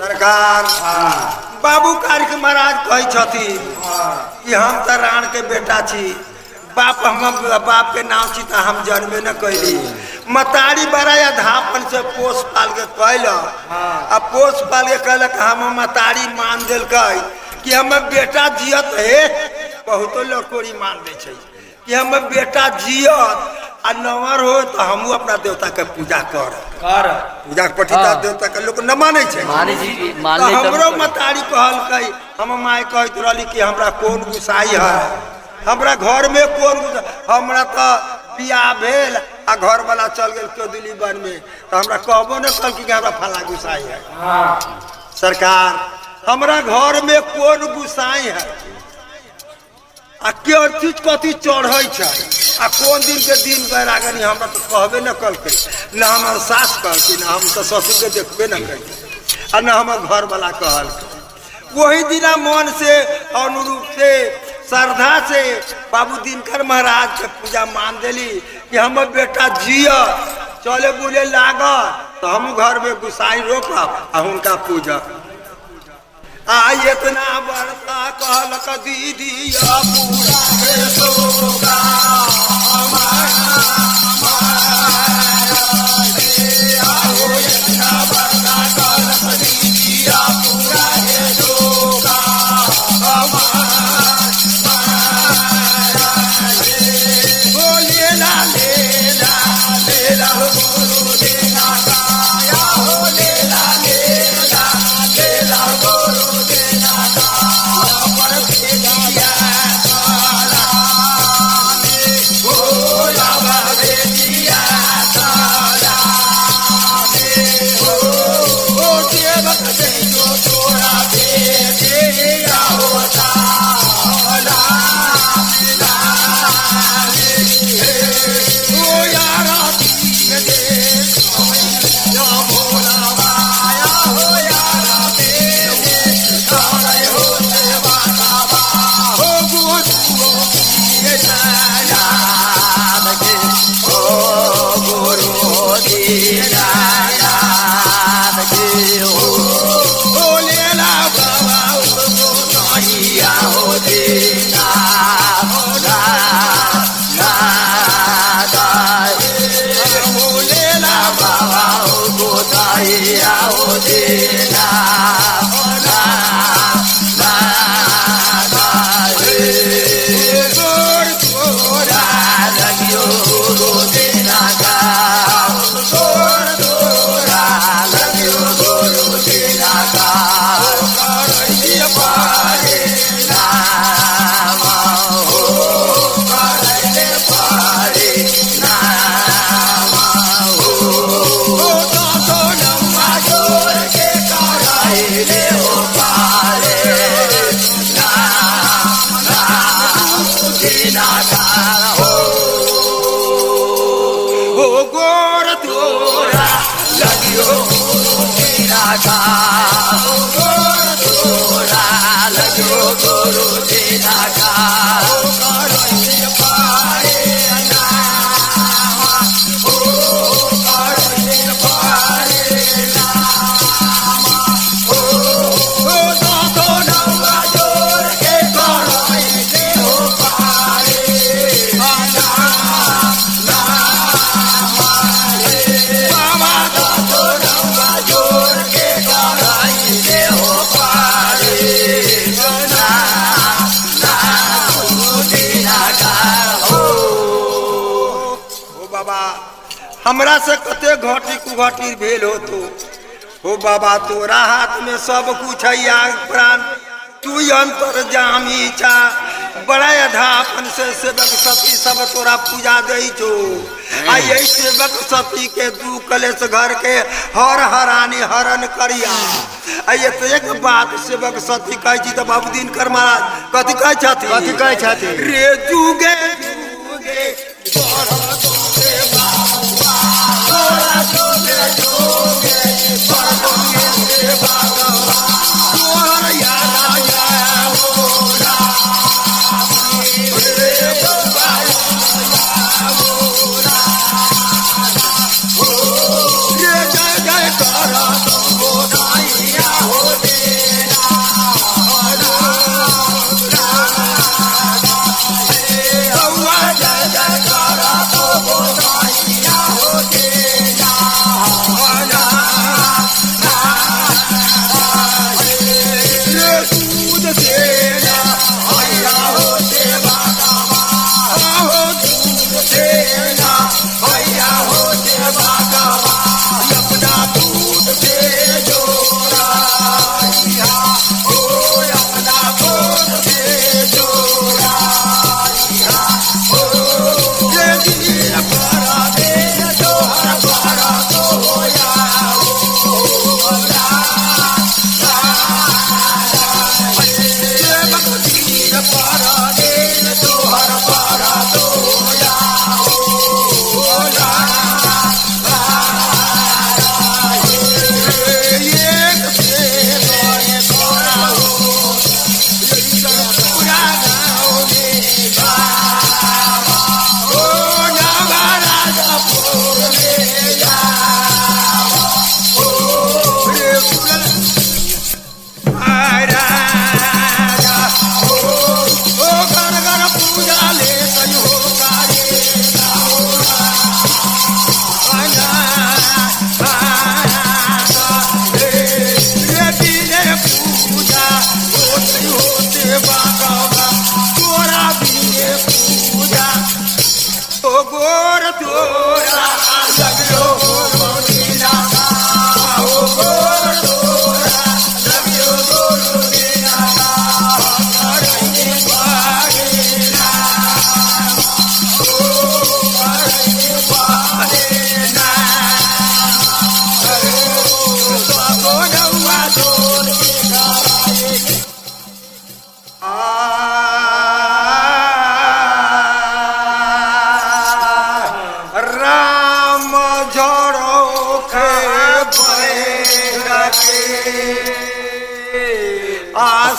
सरकार बाबू कारिक महाराज कही छथिन कि हम तो राण के बेटा छी बाप हम बाप के नाम छी तो हम जन्मे न कैली मतारी बड़ा या धापन से पोस पाल के कैल आ पोस पाल के कहलक हम मतारी मान दिलक कि हम बेटा जियत है बहुतो लड़कोरी मान दे छै कि हम बेटा जियत आ नवर हो तो हम अपना देवता के पूजा कर पूजा के पठिता देवता के लोग न माने छै तो हमरो मतारी कहल हम माय कहत रहली कि हमरा कौन गुसाई है हमरा घर में कौन हमरा तो बियाह भेल आ घर वाला चल गेल क्यों दिल्ली वन में तो हमरा कहबो न कल कि हमरा फला गुसाई है सरकार हमरा घर में कौन गुसाई है आ क्यों चीज कथी चढ़े छै आ कौन दिन के दिन बैरागनी हमरा तो कहबे न कलके न हमर सास कहलके न हम तो ससुर के देखबे न कलके आ न हमर घर वाला कहल वही दिना मन से अनुरूप से श्रद्धा से बाबू दिनकर महाराज के पूजा मान देली कि हम बेटा जिया चले बुले लाग तो हम घर में गुसाई रोकब आ उनका पूजा आ इतना बड़का कहलक दीदी पूरा हो गोर तोरा लगियो तेरा का गोर तोरा लगियो गुरु तेरा का हमरा से कते घटी कुघटी भेल हो तो हो बाबा तोरा हाथ में सब कुछ है आग प्राण तू अंतर जामी चा बड़ा अधापन से सेवक सती सब तोरा पूजा दे छो आई सेवक सती के दू कलेश घर के हर हरानी हरण करिया आई तो एक बात सेवक सती कह तो बाबू दिन कर महाराज कथी कह छथि रे जुगे जुगे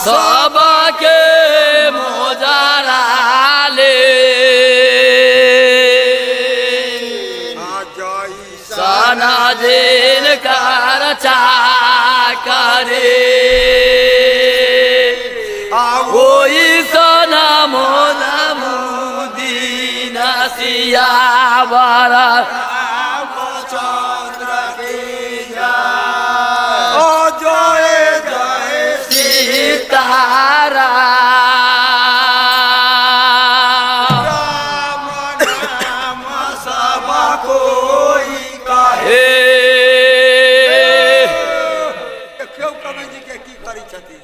सबके मोजारा ले सना दिन कर करे वही सना मोना मुदीन सियावर तारा राम सब कोई कहे जी के की करी छथि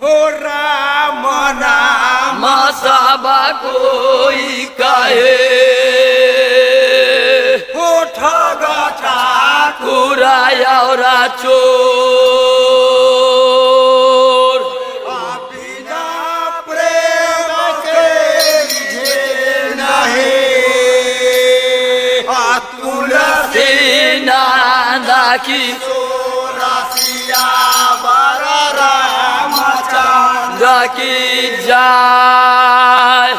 हो राम नाम सब कोई कहे हो ठग ठाकुर और चोर प्रेम के नहीं बिना की की जाय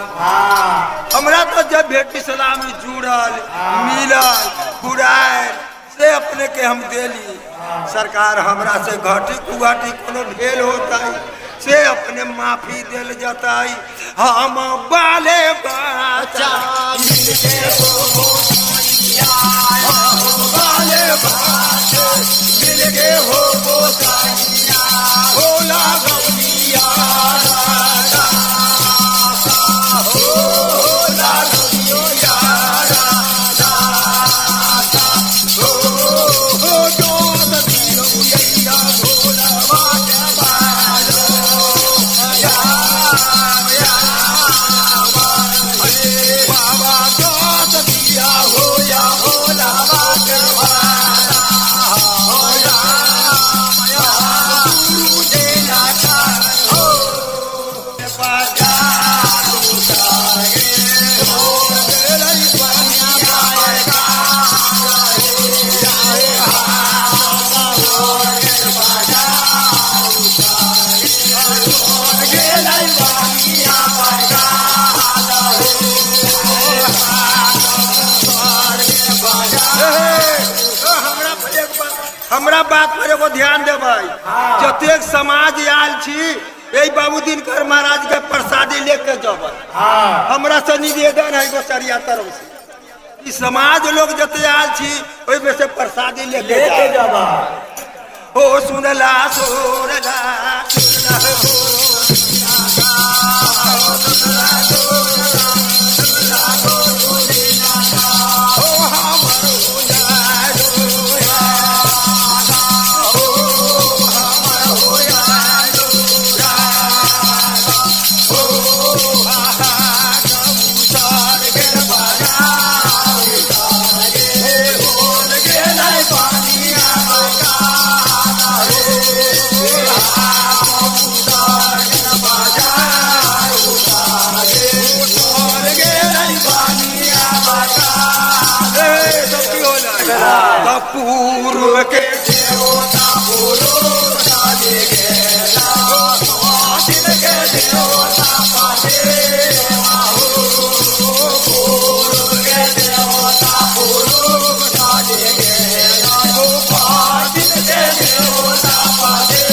हमरा तो जब भेटी सलामी जुड़ल मिलल बुराइल से अपने के हम देली सरकार हमरा से घटी कुघटी कोनो भेल होता से अपने माफी दिल जाता हम बाले बच्चा मिलके बाले बच्चा मिलके हो होला गौनिया हमरा बात पर एगो ध्यान देबै जतेक समाज आयल छी यही बाबू दिनकर महाराज के प्रसादी लेके जब हमरा से निवेदन है गोचरिया तरफ से समाज लोग जते आयल छी ओहि में से प्रसादी लेके जब हो सुनला सोरला पूर्व के देवता बोलो साजे गेला दिन के देवता पासे पूर्व के देवता बोलो साजे गेला दिन के देवता पासे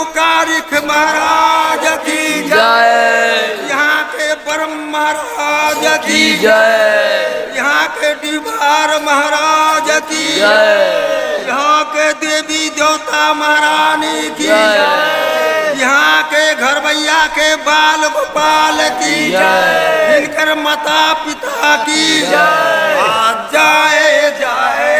बाबू कारिक महाराज की जय यहाँ के ब्रह्म महाराज की जय यहाँ के डिबार महाराज की जय यहाँ के देवी देवता महारानी की जय यहाँ के घरवैया के बाल गोपाल की जय इनकर माता पिता की जय जय जय